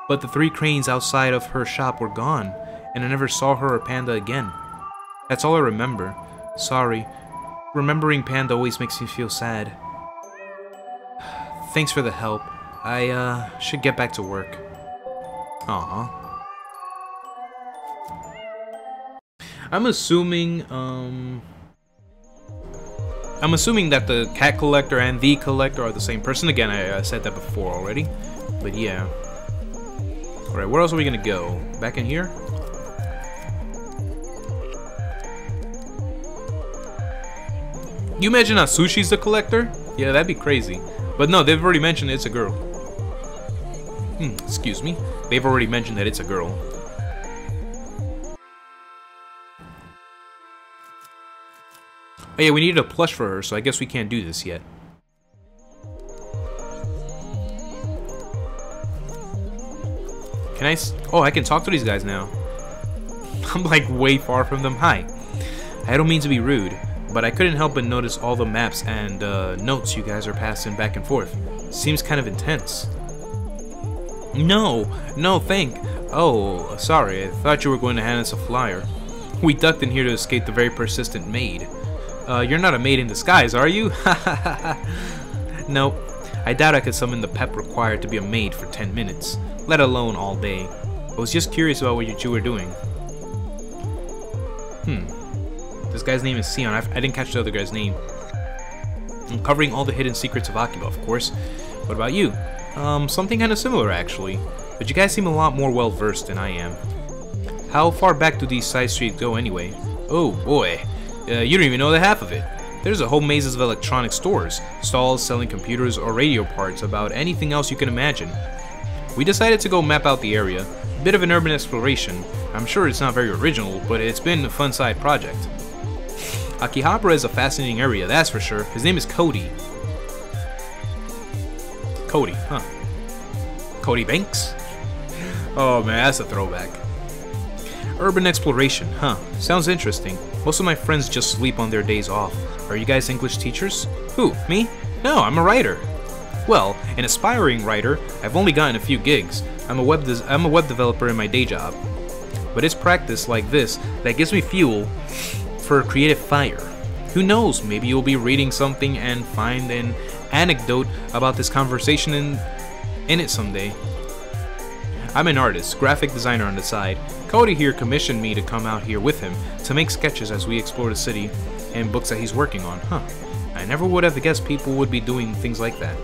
but the 3 cranes outside of her shop were gone, and I never saw her or Panda again. That's all I remember. Sorry. Remembering Panda always makes me feel sad. Thanks for the help. I should get back to work. Aww. I'm assuming that the cat collector and the collector are the same person. Again, I said that before already. But yeah. Alright, where else are we gonna go? Back in here? You imagine Atsushi's the collector? Yeah, that'd be crazy. But no, they've already mentioned it's a girl. Excuse me. They've already mentioned that it's a girl. Oh yeah, we needed a plush for her, so I guess we can't do this yet. Can I oh, I can talk to these guys now. I'm like way far from them. Hi. I don't mean to be rude, but I couldn't help but notice all the maps and notes you guys are passing back and forth. Seems kind of intense. No, oh, sorry, I thought you were going to hand us a flyer. We ducked in here to escape the very persistent maid. You're not a maid in disguise, are you? Nope. I doubt I could summon the pep required to be a maid for 10 minutes, let alone all day. I was just curious about what you two were doing. This guy's name is Sion. I didn't catch the other guy's name. I'm covering all the hidden secrets of Akiba, of course. What about you? Something kind of similar, actually. But you guys seem a lot more well-versed than I am. How far back do these side streets go, anyway? Oh, boy. You don't even know the half of it. There's a whole maze of electronic stores, stalls selling computers or radio parts, about anything else you can imagine. We decided to go map out the area. A bit of an urban exploration. I'm sure it's not very original, but it's been a fun side project. Akihabara is a fascinating area, that's for sure. His name is Cody. Cody, huh? Cody Banks? Oh man, that's a throwback. Urban exploration, huh? Sounds interesting. Most of my friends just sleep on their days off. Are you guys English teachers? Who, me? No, I'm a writer. Well, an aspiring writer. I've only gotten a few gigs. I'm a web developer in my day job. But it's practice like this that gives me fuel for a creative fire. Who knows, maybe you'll be reading something and find an anecdote about this conversation in it someday. I'm an artist, graphic designer on the side. Cody here commissioned me to come out here with him to make sketches as we explore the city and books that he's working on. Huh. I never would have guessed people would be doing things like that.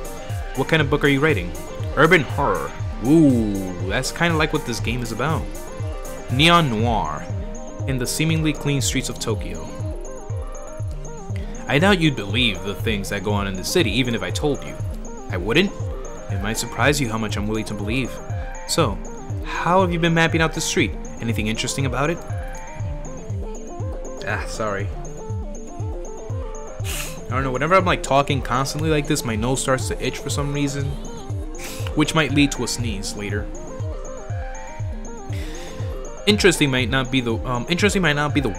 What kind of book are you writing? Urban horror. Ooh, that's kind of like what this game is about. Neon noir. In the seemingly clean streets of Tokyo. I doubt you'd believe the things that go on in the city, even if I told you. I wouldn't? It might surprise you how much I'm willing to believe. So, how have you been mapping out the street? Anything interesting about it? Ah, sorry. I don't know, whenever I'm like talking constantly like this, my nose starts to itch for some reason. Which might lead to a sneeze later. Interesting might not be the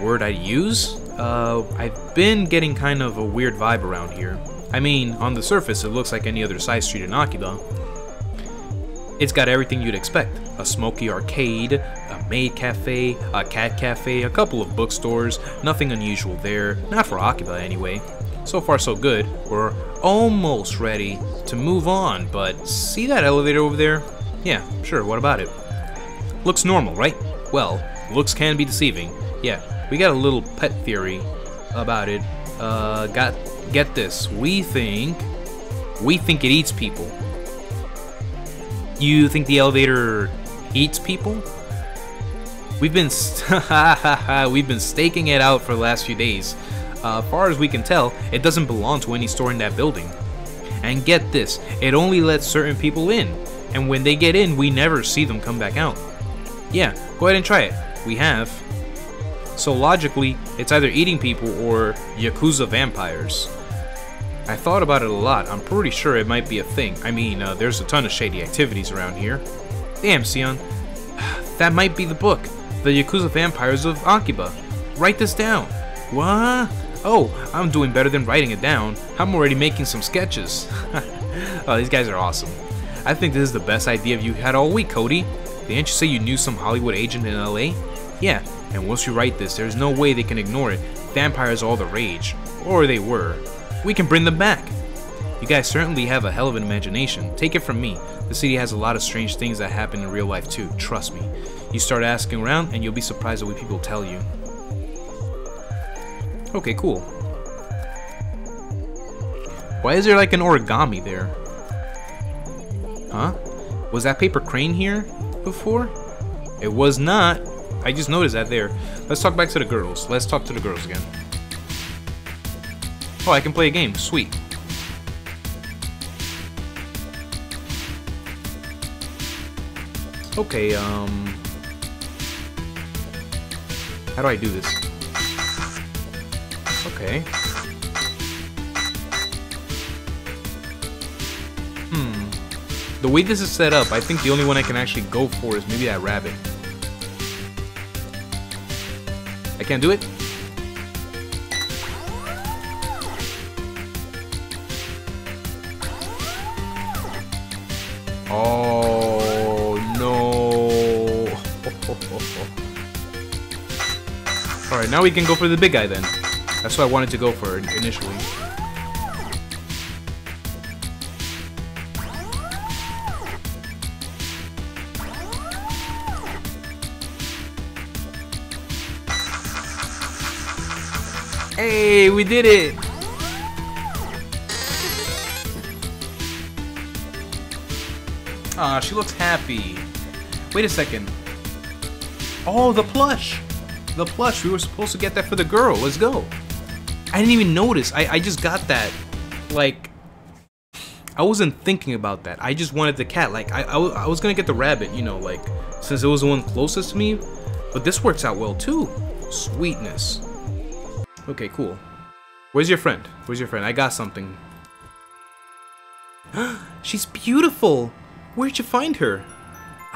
word I'd use. I've been getting kind of a weird vibe around here. I mean, on the surface, it looks like any other side street in Akiba. It's got everything you'd expect. A smoky arcade, a maid cafe, a cat cafe, a couple of bookstores. Nothing unusual there. Not for Akiba, anyway. So far, so good. We're almost ready to move on, but see that elevator over there? Yeah, sure, what about it? Looks normal, right? Well, looks can be deceiving. Yeah, we got a little pet theory about it. Get this. We think it eats people. You think the elevator eats people? We've been staking it out for the last few days. As far as we can tell, it doesn't belong to any store in that building. And get this, it only lets certain people in. And when they get in, we never see them come back out. Yeah, go ahead and try it. We have. So logically, it's either eating people or Yakuza vampires. I thought about it a lot. I'm pretty sure it might be a thing. I mean, there's a ton of shady activities around here. Damn, Sion. That might be the book. The Yakuza Vampires of Akiba. Write this down. What? Oh, I'm doing better than writing it down. I'm already making some sketches. Oh, these guys are awesome. I think this is the best idea you had all week, Cody. Didn't you say you knew some Hollywood agent in LA? Yeah, and once you write this, there's no way they can ignore it. Vampires are all the rage. Or they were. We can bring them back. You guys certainly have a hell of an imagination. Take it from me. The city has a lot of strange things that happen in real life too, trust me. You start asking around and you'll be surprised at what people tell you. Okay, cool. Why is there like an origami there? Huh? Was that paper crane here before? It was not. I just noticed that there. Let's talk back to the girls. Let's talk to the girls again. Oh, I can play a game. Sweet. Okay, how do I do this? Okay. The way this is set up, I think the only one I can actually go for is maybe that rabbit. I can't do it? Oh, no. Alright, now we can go for the big guy then. That's what I wanted to go for initially. Hey, we did it! Aw, she looks happy. Wait a second. Oh, the plush! The plush, we were supposed to get that for the girl. Let's go. I didn't even notice. I just got that. Like, I wasn't thinking about that. I just wanted the cat. Like, I was gonna get the rabbit, you know, like, since it was the one closest to me. But this works out well, too. Sweetness. Okay, cool. Where's your friend? Where's your friend? I got something. She's beautiful! Where'd you find her?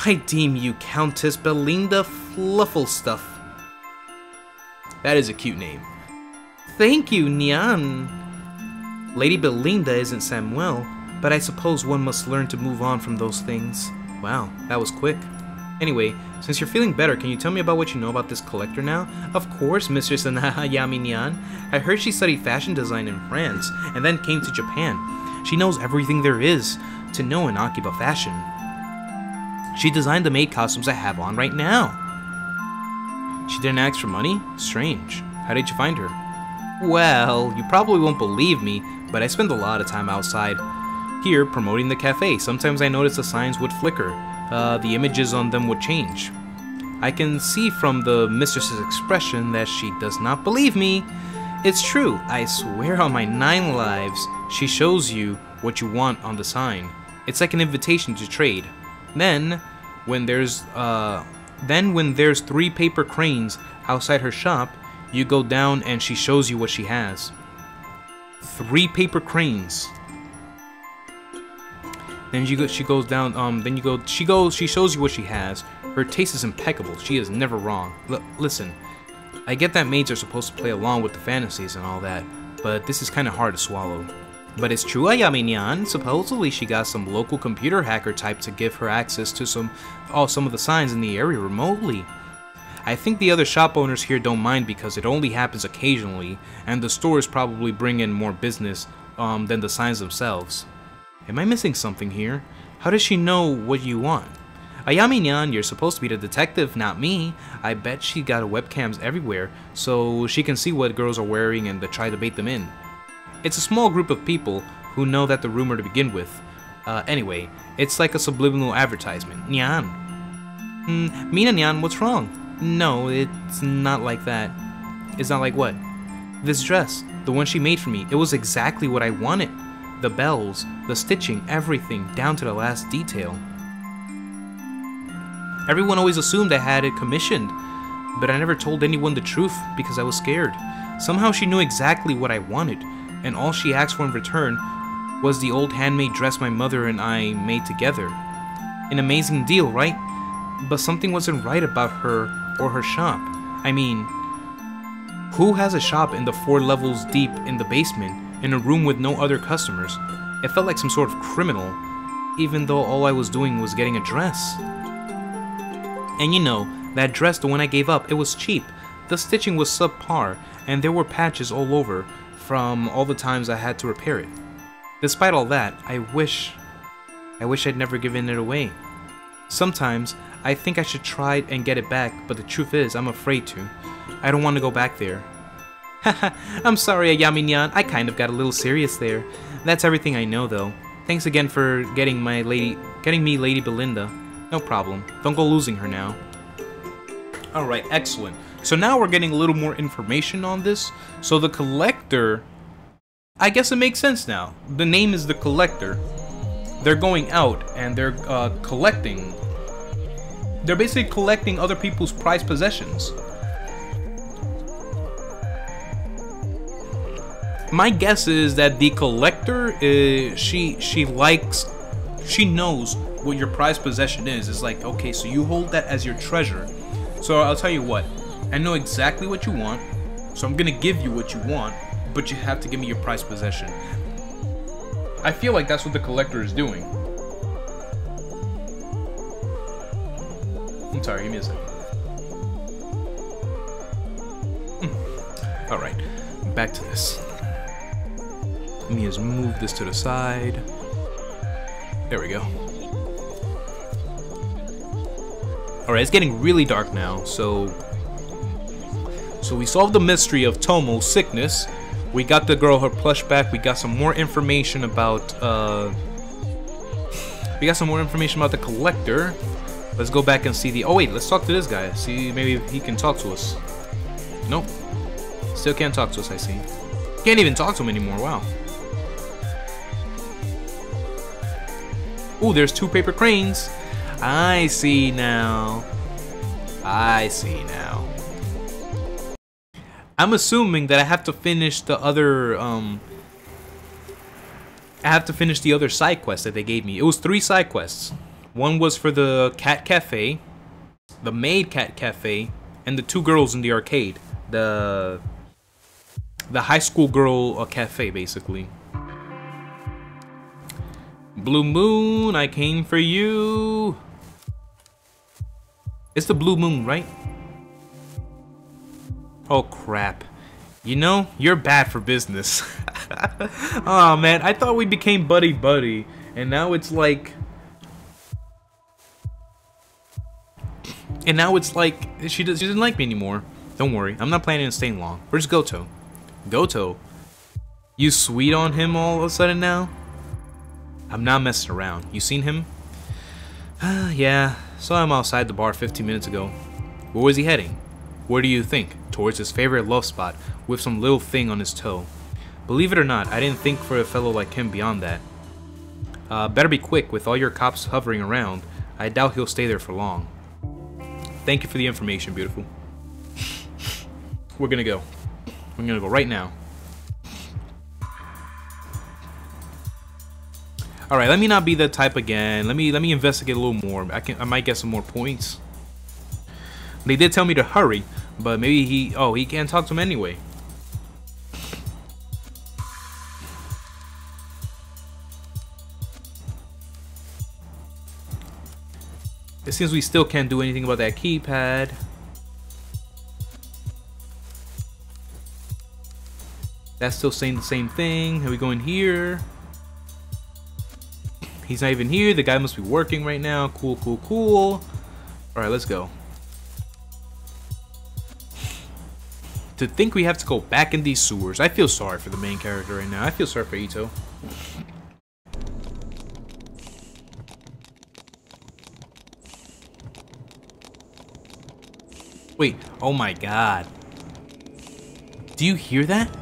I deem you Countess Belinda Flufflestuff. That is a cute name. Thank you, Nyan. Lady Belinda isn't Samuel, but I suppose one must learn to move on from those things. Wow, that was quick. Anyway, since you're feeling better, can you tell me about what you know about this collector now? Of course, Mistress Yami Nyan. I heard she studied fashion design in France, and then came to Japan. She knows everything there is to know in Akiba fashion. She designed the maid costumes I have on right now. She didn't ask for money? Strange. How did you find her? Well, you probably won't believe me, but I spend a lot of time outside. here promoting the cafe. Sometimes I notice the signs would flicker. The images on them would change. I can see from the mistress's expression that she does not believe me. It's true, I swear on my 9 lives. She shows you what you want on the sign. It's like an invitation to trade. Then, when there's 3 paper cranes outside her shop, you go down and she shows you what she has. 3 paper cranes. Then she goes down. She shows you what she has. Her taste is impeccable. She is never wrong. Listen, I get that maids are supposed to play along with the fantasies and all that, but this is kind of hard to swallow. But it's true, Ayami-nyan. Supposedly she got some local computer hacker type to give her access to some of the signs in the area remotely. I think the other shop owners here don't mind because it only happens occasionally, and the stores probably bring in more business than the signs themselves. Am I missing something here? How does she know what you want? Ayami-nyan, you're supposed to be the detective, not me. I bet she got webcams everywhere, so she can see what girls are wearing and try to bait them in. It's a small group of people who know that the rumor to begin with. Anyway, it's like a subliminal advertisement. Nyan. Mina Nyan, what's wrong? No, it's not like that. It's not like what? This dress, the one she made for me, it was exactly what I wanted. The bells, the stitching, everything, down to the last detail. Everyone always assumed I had it commissioned, but I never told anyone the truth because I was scared. Somehow she knew exactly what I wanted, and all she asked for in return was the old handmade dress my mother and I made together. An amazing deal, right? But something wasn't right about her or her shop. I mean, who has a shop in the 4 levels deep in the basement, in a room with no other customers? It felt like some sort of criminal, even though all I was doing was getting a dress. And you know, that dress, the one I gave up, it was cheap. The stitching was subpar, and there were patches all over from all the times I had to repair it. Despite all that, I wish I'd never given it away. Sometimes, I think I should try and get it back, but the truth is, I'm afraid to. I don't want to go back there. Haha, I'm sorry, Ayami-nyan, I kind of got a little serious there. That's everything I know, though. Thanks again for getting me Lady Belinda. No problem. Don't go losing her now. Alright, excellent. So now we're getting a little more information on this. So the collector, I guess it makes sense now. The name is the collector. They're going out and they're collecting. They're basically collecting other people's prized possessions. My guess is that the collector is she knows what your prized possession is. It's like, okay, so you hold that as your treasure. So I'll tell you what, I know exactly what you want, so I'm gonna give you what you want, but you have to give me your prized possession. I feel like that's what the collector is doing. I'm sorry, give me a second. Alright, back to this. Let me just move this to the side. There we go. Alright, it's getting really dark now, so we solved the mystery of Tomo's sickness. We got the girl her plush back. We got some more information about the collector. Let's go back and see the... Oh wait, let's talk to this guy. See, maybe he can talk to us. Nope. Still can't talk to us, I see. Can't even talk to him anymore, wow. Ooh, there's 2 paper cranes. I see now. I see now. I'm assuming that I have to finish the other, side quest that they gave me. It was 3 side quests. One was for the cat cafe, the maid cat cafe, and the 2 girls in the arcade. The high school girl cafe, basically. Blue Moon, I came for you. It's the Blue Moon, right? Oh crap. You know, you're bad for business. Oh man, I thought we became buddy-buddy, and now it's like... she doesn't like me anymore. Don't worry, I'm not planning on staying long. Where's Goto? Goto? You sweet on him all of a sudden now? I'm not messing around. You seen him? Yeah, saw him outside the bar 15 minutes ago. Where was he heading? Where do you think? Towards his favorite love spot, with some little thing on his toe. Believe it or not, I didn't think for a fellow like him beyond that. Better be quick, with all your cops hovering around. I doubt he'll stay there for long. Thank you for the information, beautiful. We're gonna go. We're gonna go right now. Alright, let me not be that type again. Let me investigate a little more. I might get some more points. They did tell me to hurry, but maybe he can't talk to him anyway. It seems we still can't do anything about that keypad. That's still saying the same thing. Are we going here? He's not even here. The guy must be working right now. Cool, cool, cool. Alright, let's go. To think we have to go back in these sewers. I feel sorry for the main character right now. I feel sorry for Ito. Wait, oh my god. Do you hear that?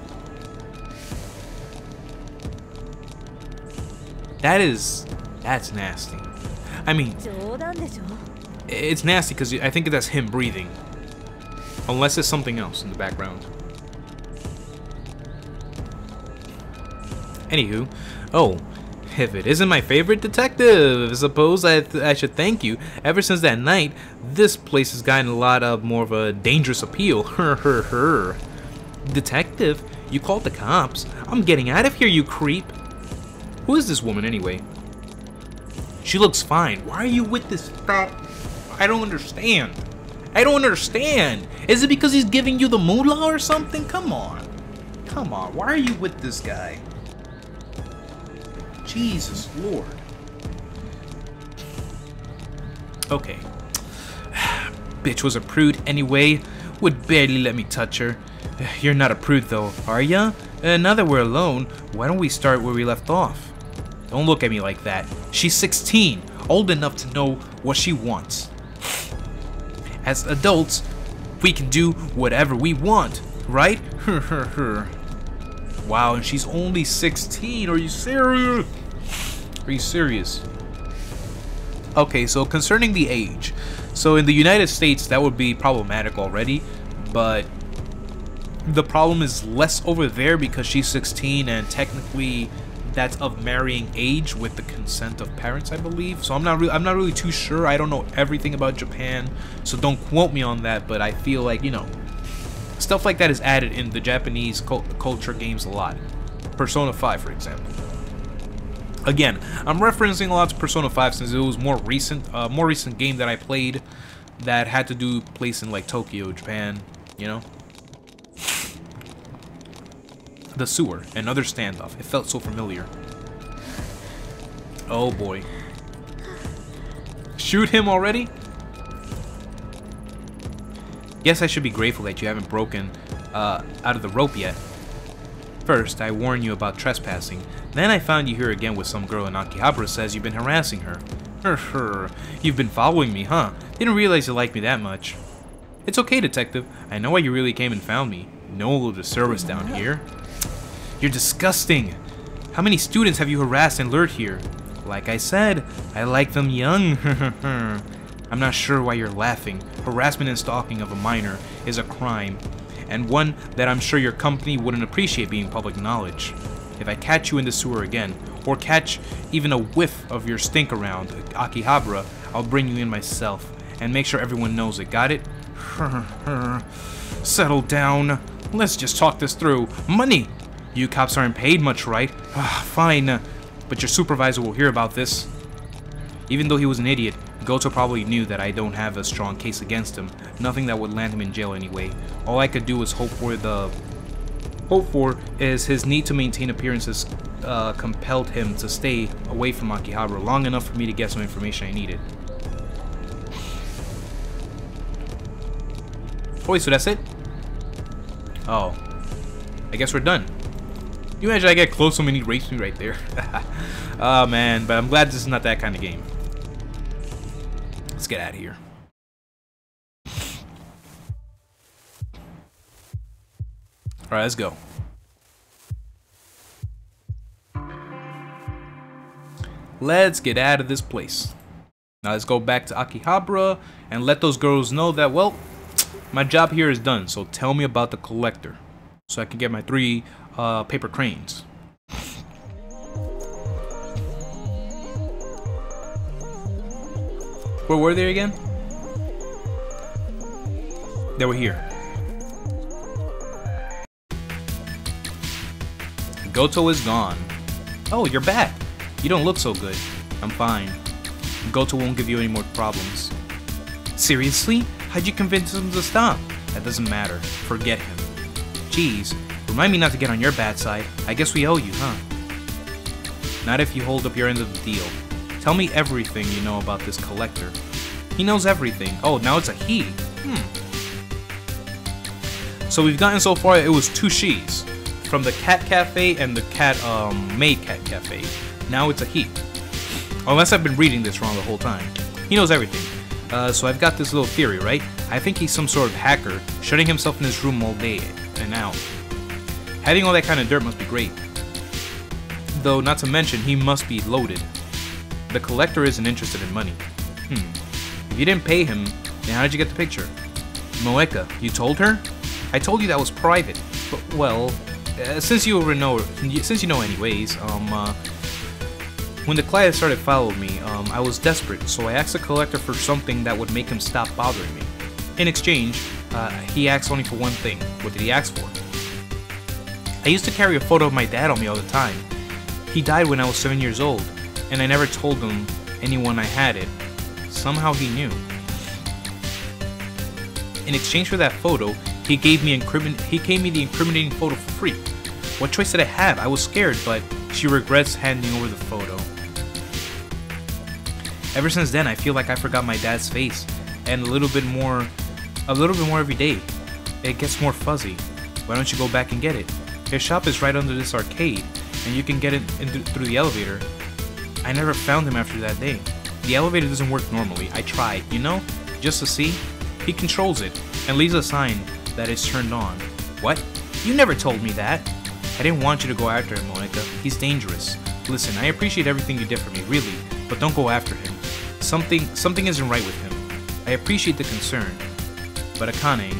That's nasty. I mean, it's nasty because I think that's him breathing. Unless it's something else in the background. Anywho, oh, if it isn't my favorite detective, I suppose I should thank you. Ever since that night, this place has gotten a lot of more of a dangerous appeal. Detective? You called the cops? I'm getting out of here, you creep. Who is this woman anyway? She looks fine. Why are you with this fat? I don't understand. I don't understand. Is it because he's giving you the moolah or something? Come on. Come on. Why are you with this guy? Jesus Lord. Okay. Bitch was a prude anyway. Would barely let me touch her. You're not a prude though, are ya? Now that we're alone, why don't we start where we left off? Don't look at me like that. She's 16, old enough to know what she wants. As adults, we can do whatever we want, right? Wow, and she's only 16. Are you serious? Are you serious? Okay, so concerning the age. So in the United States, that would be problematic already, but the problem is less over there because she's 16 and technically that's of marrying age with the consent of parents, I believe. So I'm not really too sure. I don't know everything about Japan, so don't quote me on that, but I feel like, you know, stuff like that is added in the Japanese culture games a lot. Persona 5, for example. Again, I'm referencing a lot to Persona 5 since it was more recent game that I played that had to do place in like Tokyo, Japan, you know? The sewer, another standoff. It felt so familiar. Oh boy. Shoot him already? Guess I should be grateful that you haven't broken out of the rope yet. First, I warned you about trespassing. Then I found you here again with some girl and Akihabara says you've been harassing her. You've been following me, huh? Didn't realize you liked me that much. It's okay, detective. I know why you really came and found me. No one will disturb us down here. You're disgusting. How many students have you harassed and lured here? Like I said, I like them young. I'm not sure why you're laughing. Harassment and stalking of a minor is a crime, and one that I'm sure your company wouldn't appreciate being public knowledge. If I catch you in the sewer again, or catch even a whiff of your stink around Akihabara, I'll bring you in myself, and make sure everyone knows it, got it? Settle down. Let's just talk this through. Money! You cops aren't paid much, right? Fine, but your supervisor will hear about this. Even though he was an idiot, Goto probably knew that I don't have a strong case against him. Nothing that would land him in jail anyway. All I could do was hope for is his need to maintain appearances compelled him to stay away from Akihabara long enough for me to get some information I needed. Oh wait, so that's it? Oh. I guess we're done. You imagine I get close, someone rapes me right there. Oh man, but I'm glad this is not that kind of game. Let's get out of here. Alright, let's go. Let's get out of this place. Now let's go back to Akihabara and let those girls know that, well, my job here is done. So tell me about the collector, so I can get my 3 paper cranes. Where were they again? They were here. Goto is gone. Oh, you're back. You don't look so good. I'm fine. Goto won't give you any more problems. Seriously? How'd you convince him to stop? That doesn't matter. Forget him. Jeez, remind me not to get on your bad side. I guess we owe you, huh? Not if you hold up your end of the deal. Tell me everything you know about this collector. He knows everything. Oh, now it's a he. So we've gotten so far, it was 2 she's. From the cat cafe and the cat, maid cat cafe. Now it's a he. Unless I've been reading this wrong the whole time. He knows everything. So I've got this little theory, right? I think he's some sort of hacker, shutting himself in his room all day and out. Having all that kind of dirt must be great. Though, not to mention, he must be loaded. The collector isn't interested in money. If you didn't pay him, then how did you get the picture? Moeka, you told her? I told you that was private. But, well, since you know anyways, when the client started following me, I was desperate, so I asked the collector for something that would make him stop bothering me. In exchange, he asked only for one thing. What did he ask for? I used to carry a photo of my dad on me all the time. He died when I was 7 years old, and I never told anyone I had it. Somehow he knew. In exchange for that photo, he gave me the incriminating photo for free. What choice did I have? I was scared, but she regrets handing over the photo. Ever since then, I feel like I forgot my dad's face, and a little bit more every day. It gets more fuzzy. Why don't you go back and get it? His shop is right under this arcade, and you can get it through the elevator. I never found him after that day. The elevator doesn't work normally. I tried, you know, just to see. He controls it, and leaves a sign that it's turned on. What? You never told me that. I didn't want you to go after him, Monica. He's dangerous. Listen, I appreciate everything you did for me, really, but don't go after him. Something isn't right with him. I appreciate the concern, but Akane,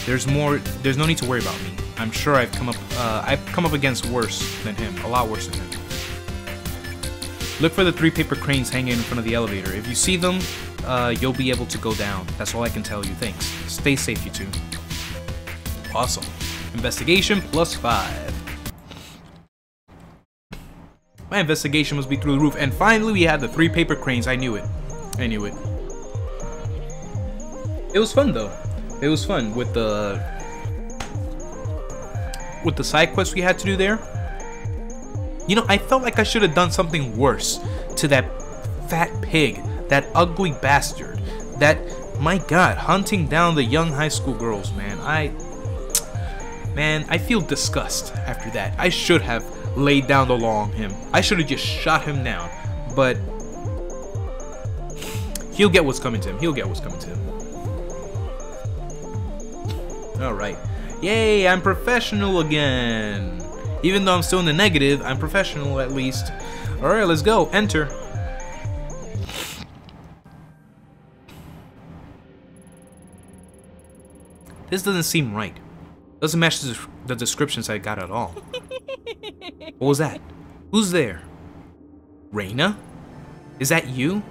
there's no need to worry about me. I'm sure I've come up against worse than him, a lot worse than him. Look for the 3 paper cranes hanging in front of the elevator. If you see them, you'll be able to go down. That's all I can tell you. Thanks. Stay safe, you two. Awesome. Investigation +5. My investigation must be through the roof. And finally, we had the 3 paper cranes. I knew it. I knew it. It was fun, though. It was fun with the side quests we had to do there. You know, I felt like I should have done something worse to that fat pig, that ugly bastard, that, my god, hunting down the young high school girls, man. I feel disgust after that. I should have laid down the law on him. I should have just shot him down. But he'll get what's coming to him. He'll get what's coming to him. Alright. Yay, I'm professional again. Even though I'm still in the negative, I'm professional at least. Alright, let's go. Enter. This doesn't seem right. Doesn't match the descriptions I got at all. What was that? Who's there? Reina? Is that you?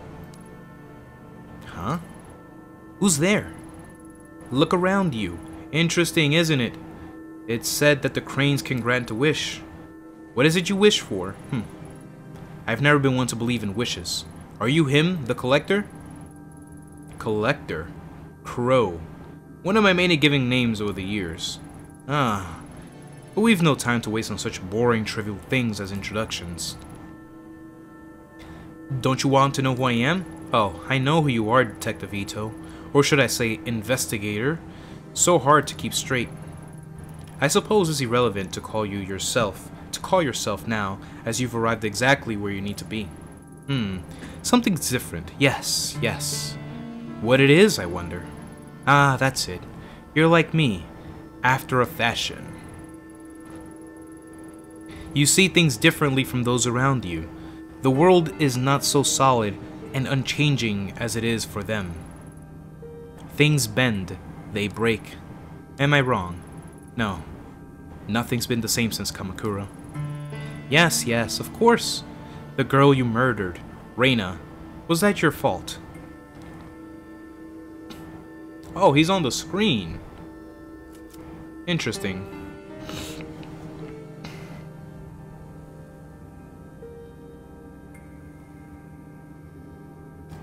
Huh? Who's there? Look around you. Interesting, isn't it? It's said that the cranes can grant a wish. What is it you wish for? I've never been one to believe in wishes. Are you him, the collector? Collector? Crow. One of my many giving names over the years. Ah. But we've no time to waste on such boring, trivial things as introductions. Don't you want to know who I am? Oh, I know who you are, Detective Ito. Or should I say, investigator. So hard to keep straight. I suppose it's irrelevant to call yourself now, as you've arrived exactly where you need to be. Something's different. Yes, yes. What it is, I wonder. Ah, that's it. You're like me, after a fashion. You see things differently from those around you. The world is not so solid and unchanging as it is for them. Things bend, they break. Am I wrong? No. Nothing's been the same since Kamakura. Yes, yes, of course. The girl you murdered, Reina. Was that your fault? Oh, he's on the screen. Interesting.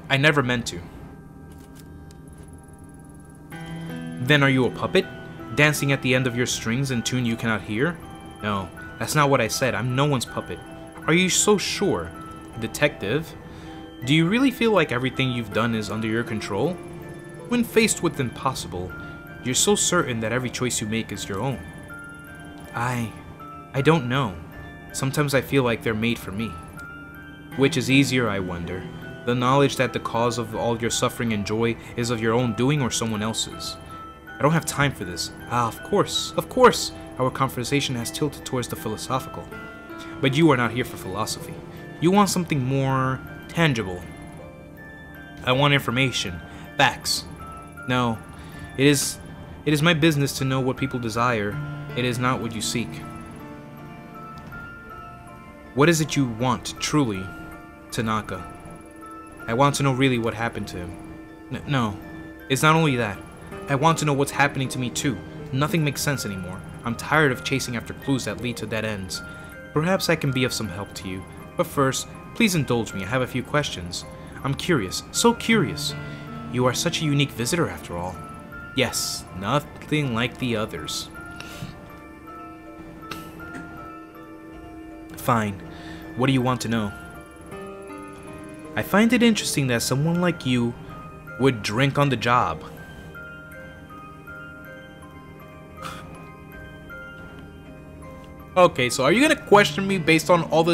I never meant to. Then are you a puppet? Dancing at the end of your strings in tune you cannot hear? No, that's not what I said. I'm no one's puppet. Are you so sure? Detective? Do you really feel like everything you've done is under your control? When faced with impossible, you're so certain that every choice you make is your own. I don't know. Sometimes I feel like they're made for me. Which is easier, I wonder? The knowledge that the cause of all your suffering and joy is of your own doing or someone else's? I don't have time for this. Ah, of course. Our conversation has tilted towards the philosophical. But you are not here for philosophy. You want something more tangible. I want information. Facts. No. It is my business to know what people desire. It is not what you seek. What is it you want, truly, Tanaka? I want to know really what happened to him. No. It's not only that. I want to know what's happening to me too. Nothing makes sense anymore. I'm tired of chasing after clues that lead to dead ends. Perhaps I can be of some help to you. But first, please indulge me. I have a few questions. I'm curious. So curious. You are such a unique visitor after all. Yes, nothing like the others. Fine. What do you want to know? I find it interesting that someone like you would drink on the job. Okay, so are you gonna question me based on all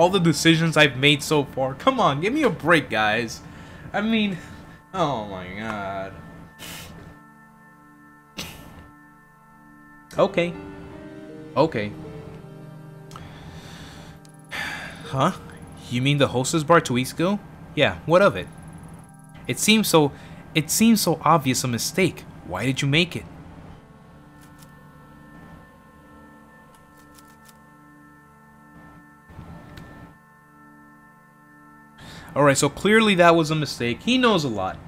the decisions I've made so far? Come on, give me a break, guys. I mean, oh my god. Okay. Huh? You mean the hostess bar 2 weeks ago? Yeah, what of it? It seems so obvious a mistake. Why did you make it? Alright, so clearly that was a mistake. He knows a lot.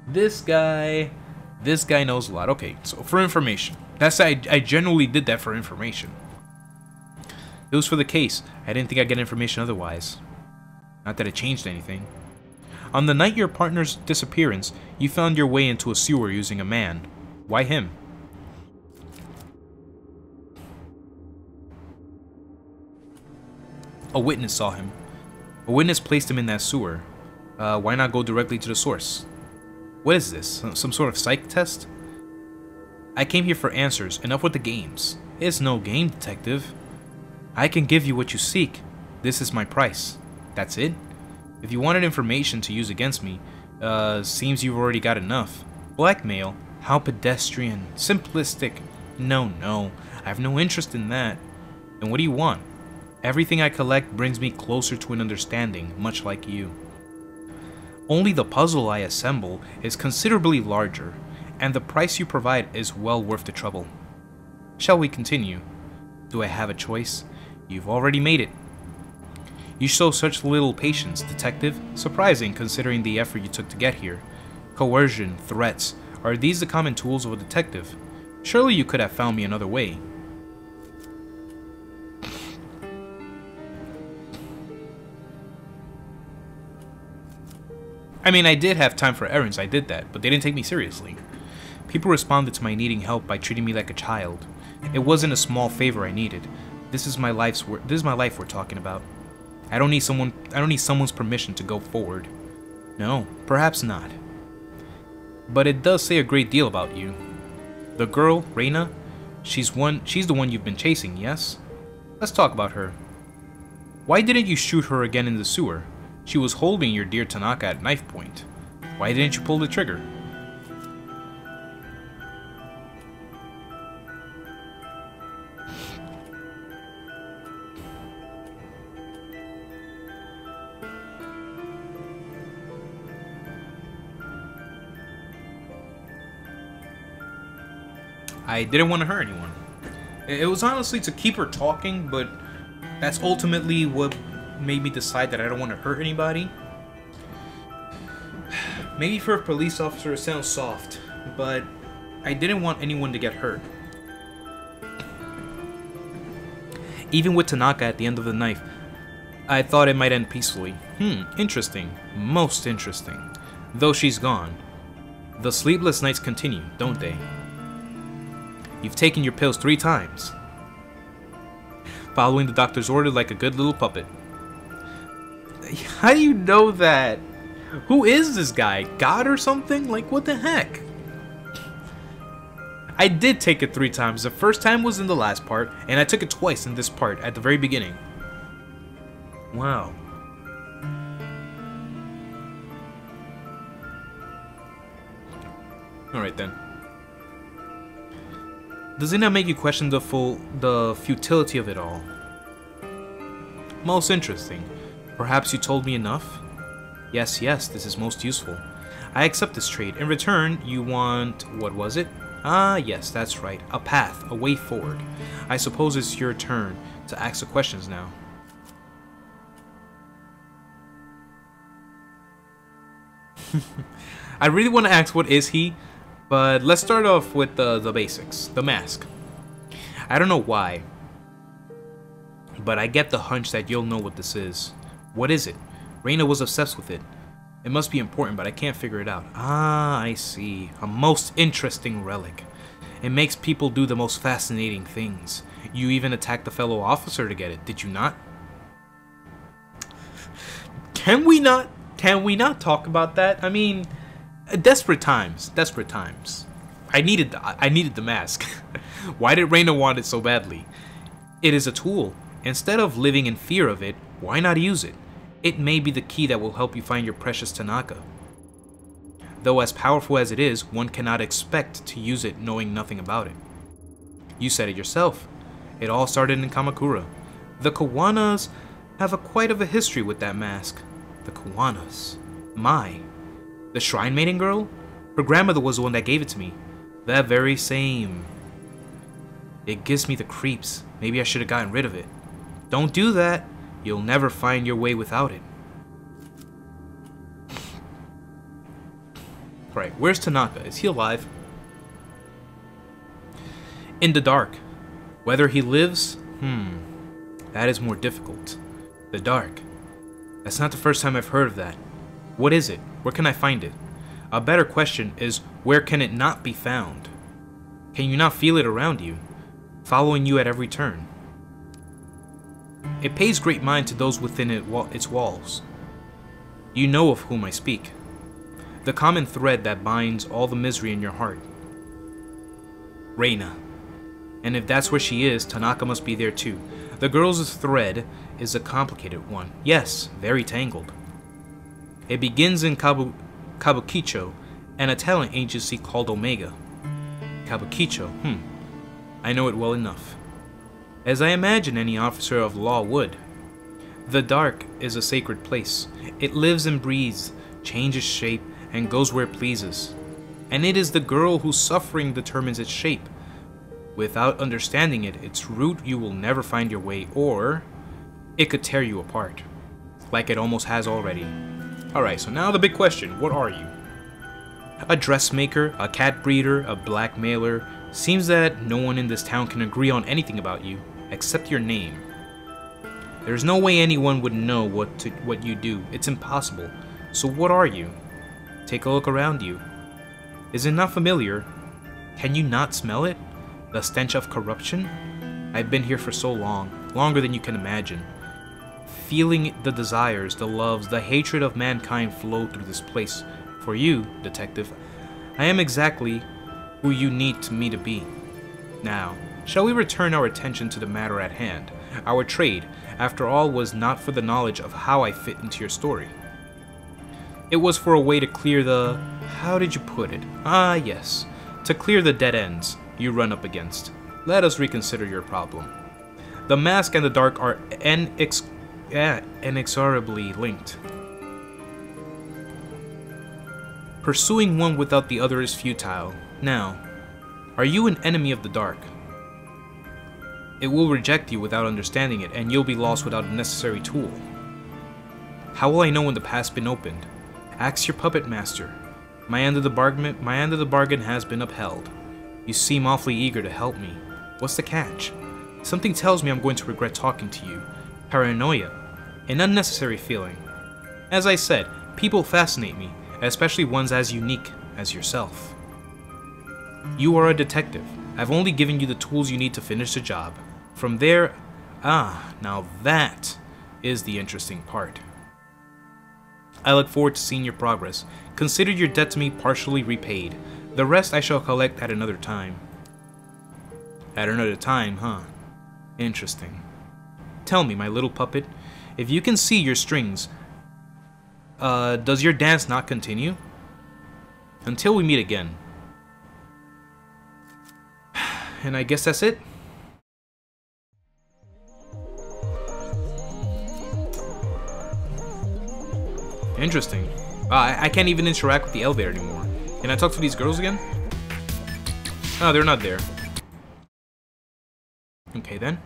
This guy knows a lot. Okay, so for information. I generally did that for information. It was for the case. I didn't think I'd get information otherwise. Not that it changed anything. On the night of your partner's disappearance, you found your way into a sewer using a man. Why him? A witness saw him. A witness placed him in that sewer. Why not go directly to the source? What is this? Some sort of psych test? I came here for answers. Enough with the games. It's no game, detective. I can give you what you seek. This is my price. That's it? If you wanted information to use against me, seems you've already got enough. Blackmail? How pedestrian. Simplistic. No. I have no interest in that. Then what do you want? Everything I collect brings me closer to an understanding, much like you. Only the puzzle I assemble is considerably larger, and the price you provide is well worth the trouble. Shall we continue? Do I have a choice? You've already made it. You show such little patience, detective. Surprising, considering the effort you took to get here. Coercion, threats, are these the common tools of a detective? Surely you could have found me another way. I mean, I did have time for errands, I did that, but they didn't take me seriously. People responded to my needing help by treating me like a child. It wasn't a small favor I needed. This is my life we're talking about. I don't need someone's permission to go forward. No, perhaps not. But it does say a great deal about you. The girl, Reina, She's the one you've been chasing, yes? Let's talk about her. Why didn't you shoot her again in the sewer? She was holding your dear Tanaka at knife point. Why didn't you pull the trigger? I didn't want to hurt anyone. It was honestly to keep her talking, but that's ultimately what made me decide that I don't want to hurt anybody. Maybe for a police officer it sounds soft, but I didn't want anyone to get hurt. Even with Tanaka at the end of the knife, I thought it might end peacefully. Interesting. Most interesting. Though she's gone. The sleepless nights continue, don't they? You've taken your pills 3 times. Following the doctor's order like a good little puppet. How do you know that? Who is this guy? God or something? Like, what the heck? I did take it 3 times. The first time was in the last part, and I took it twice in this part, at the very beginning. Wow. Alright then. Does it not make you question the futility of it all? Most interesting. Perhaps you told me enough? Yes, this is most useful. I accept this trade. In return, you want... what was it? Ah, yes, that's right. A path, a way forward. I suppose it's your turn to ask the questions now. I really want to ask what is he? But let's start off with the basics. The mask. I don't know why, but I get the hunch that you'll know what this is. What is it? Reina was obsessed with it. It must be important, but I can't figure it out. Ah, I see. A most interesting relic. It makes people do the most fascinating things. You even attacked the fellow officer to get it, did you not? Can we not talk about that? I mean... desperate times. I needed the mask. Why did Reina want it so badly? It is a tool. Instead of living in fear of it, why not use it? It may be the key that will help you find your precious Tanaka. Though as powerful as it is, one cannot expect to use it knowing nothing about it. You said it yourself. It all started in Kamakura. The Kawanas have quite of a history with that mask. The Kawanas. My. The Shrine Maiden girl? Her grandmother was the one that gave it to me. That very same. It gives me the creeps. Maybe I should have gotten rid of it. Don't do that. You'll never find your way without it. Alright, where's Tanaka? Is he alive? In the dark. Whether he lives? That is more difficult. The dark. That's not the first time I've heard of that. What is it? Where can I find it? A better question is, where can it not be found? Can you not feel it around you, following you at every turn? It pays great mind to those within its walls. You know of whom I speak. The common thread that binds all the misery in your heart. Reina. And if that's where she is, Tanaka must be there too. The girl's thread is a complicated one. Yes, very tangled. It begins in Kabukicho, an talent agency called Omega. Kabukicho, I know it well enough. As I imagine any officer of law would. The dark is a sacred place. It lives and breathes, changes shape, and goes where it pleases. And it is the girl whose suffering determines its shape. Without understanding it, its root, you will never find your way, or it could tear you apart, like it almost has already. Alright, so now the big question, what are you? A dressmaker, a cat breeder, a blackmailer. Seems that no one in this town can agree on anything about you, except your name. There's no way anyone would know what you do. It's impossible. So what are you? Take a look around you. Is it not familiar? Can you not smell it? The stench of corruption? I've been here for so long, longer than you can imagine. Feeling the desires, the loves, the hatred of mankind flow through this place. For you, detective, I am exactly who you need me to be. Now, Shall we return our attention to the matter at hand? Our trade, after all, was not for the knowledge of how I fit into your story. It was for a way to clear the... how did you put it? Ah, yes. To clear the dead ends you run up against. Let us reconsider your problem. The mask and the dark are inexorably linked. Pursuing one without the other is futile. Now, are you an enemy of the dark? It will reject you without understanding it, and you'll be lost without a necessary tool. How will I know when the path's been opened? Ask your puppet master. My end of the bargain has been upheld. You seem awfully eager to help me. What's the catch? Something tells me I'm going to regret talking to you. Paranoia. An unnecessary feeling. As I said, people fascinate me, especially ones as unique as yourself. You are a detective. I've only given you the tools you need to finish the job. From there... now that is the interesting part. I look forward to seeing your progress. Consider your debt to me partially repaid. The rest I shall collect at another time. At another time, huh? Interesting. Tell me, my little puppet, if you can see your strings, does your dance not continue? Until we meet again. And I guess that's it. Interesting. I can't even interact with the elevator anymore. Can I talk to these girls again? Oh, they're not there. Okay then.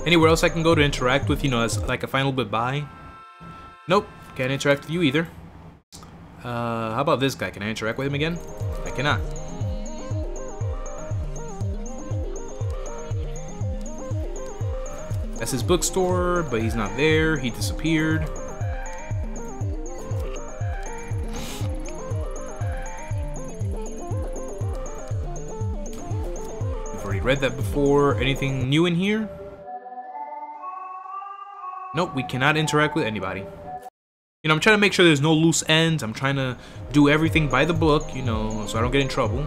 Anywhere else I can go to interact with, you know, as like a final goodbye? Nope, can't interact with you either. How about this guy? Can I interact with him again? I cannot. That's his bookstore, but he's not there. He disappeared. We've already read that before. Anything new in here? Nope, we cannot interact with anybody. You know, I'm trying to make sure there's no loose ends. I'm trying to do everything by the book, you know, so I don't get in trouble.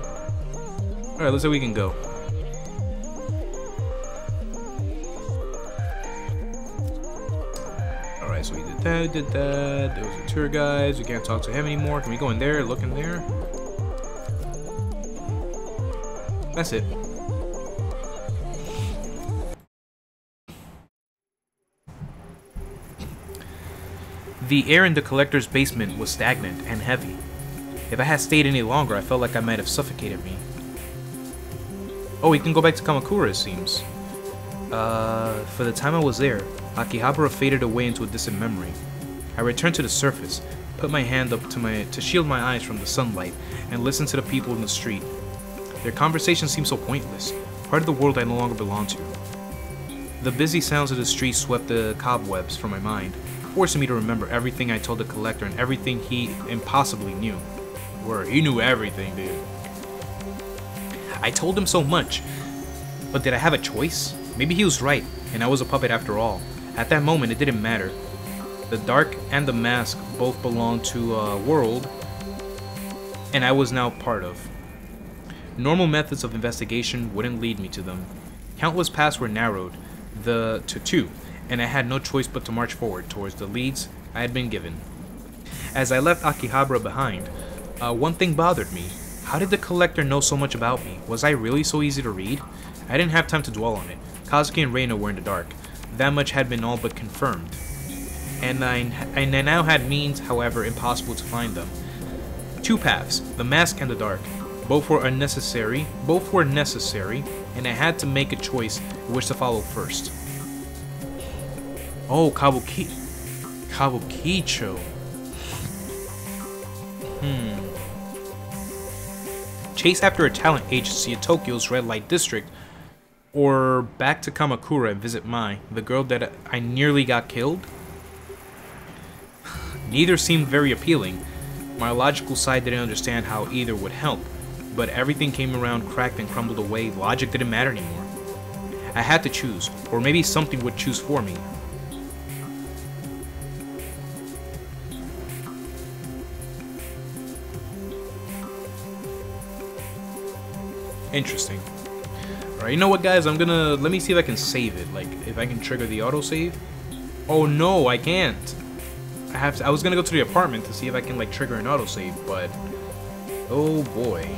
Alright, let's see if we can go. Alright, so we did that. There was a tour guide. We can't talk to him anymore. Can we go in there, look in there? That's it. The air in the collector's basement was stagnant and heavy. If I had stayed any longer, I felt like I might have suffocated me. Oh, we can go back to Kamakura, it seems. For the time I was there, Akihabara faded away into a distant memory. I returned to the surface, put my hand up to shield my eyes from the sunlight, and listened to the people in the street. Their conversation seemed so pointless, part of the world I no longer belonged to. The busy sounds of the street swept the cobwebs from my mind, forcing me to remember everything I told the collector and everything he impossibly knew. Word, he knew everything, dude. I told him so much, but did I have a choice? Maybe he was right, and I was a puppet after all. At that moment, it didn't matter. The dark and the mask both belonged to a world, and I was now part of. Normal methods of investigation wouldn't lead me to them. Countless paths were narrowed to two, and I had no choice but to march forward towards the leads I had been given. As I left Akihabara behind, one thing bothered me. How did the collector know so much about me? Was I really so easy to read? I didn't have time to dwell on it. Kazuki and Reina were in the dark. That much had been all but confirmed. And I now had means, however, impossible to find them. Two paths, the mask and the dark. Both were necessary, and I had to make a choice which to follow first. Oh, Kabukicho. Chase after a talent agency in Tokyo's red light district, or back to Kamakura and visit Mai, the girl that I nearly got killed? Neither seemed very appealing. My logical side didn't understand how either would help, but everything came around cracked and crumbled away. Logic didn't matter anymore. I had to choose, or maybe something would choose for me. Interesting. Alright, you know what, guys? Let me see if I can save it. Like, if I can trigger the autosave. Oh, no, I can't. I was gonna go to the apartment to see if I can, like, trigger an autosave, but... Oh, boy.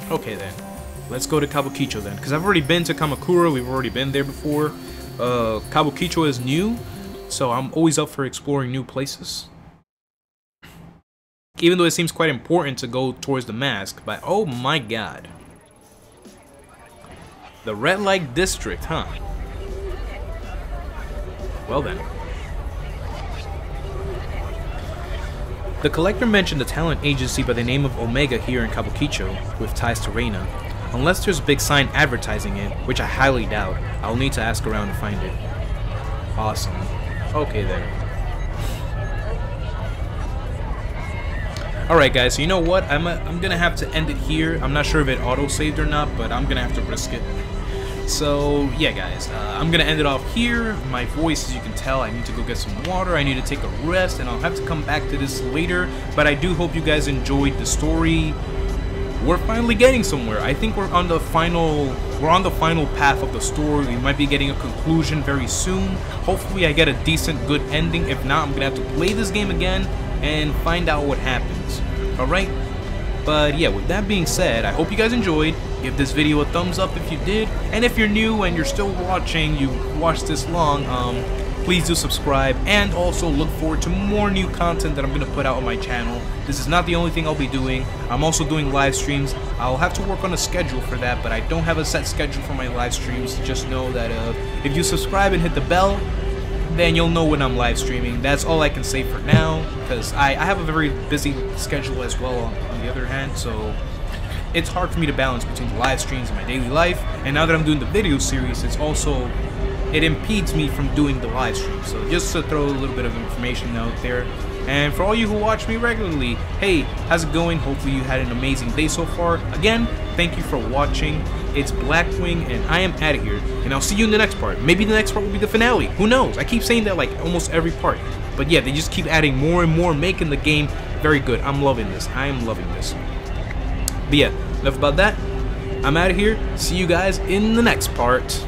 Okay, then. Let's go to Kabukicho, then. Because I've already been to Kamakura. We've already been there before. Kabukicho is new, so I'm always up for exploring new places. Even though it seems quite important to go towards the mask, but oh my god. The red light district, huh? Well then. The collector mentioned a talent agency by the name of Omega here in Kabukicho, with ties to Reina. Unless there's a big sign advertising it, which I highly doubt, I'll need to ask around to find it. Awesome. Okay then. Alright guys, so you know what? I'm gonna have to end it here. I'm not sure if it auto-saved or not, but I'm gonna have to risk it. So, yeah guys, I'm gonna end it off here. My voice, as you can tell, I need to go get some water, I need to take a rest, and I'll have to come back to this later. But I do hope you guys enjoyed the story. We're finally getting somewhere. I think we're on the final path of the story. We might be getting a conclusion very soon. Hopefully I get a decent, good ending. If not, I'm gonna have to play this game again and find out what happens. Alright? But yeah, with that being said, I hope you guys enjoyed. Give this video a thumbs up if you did. And if you're new and you're still watching, you watched this long, please do subscribe, and also look forward to more new content that I'm going to put out on my channel. This is not the only thing I'll be doing. I'm also doing live streams. I'll have to work on a schedule for that, but I don't have a set schedule for my live streams. Just know that if you subscribe and hit the bell, then you'll know when I'm live streaming. That's all I can say for now, because I have a very busy schedule as well on the other hand, so it's hard for me to balance between the live streams and my daily life. And now that I'm doing the video series, it impedes me from doing the live stream. So just to throw a little bit of information out there. And for all you who watch me regularly, hey, how's it going? Hopefully you had an amazing day so far. Again, thank you for watching. It's Blackwing, and I am out of here. And I'll see you in the next part. Maybe the next part will be the finale. Who knows? I keep saying that like almost every part. But yeah, they just keep adding more and more, making the game very good. I'm loving this. I am loving this. But yeah, enough about that. I'm out of here. See you guys in the next part.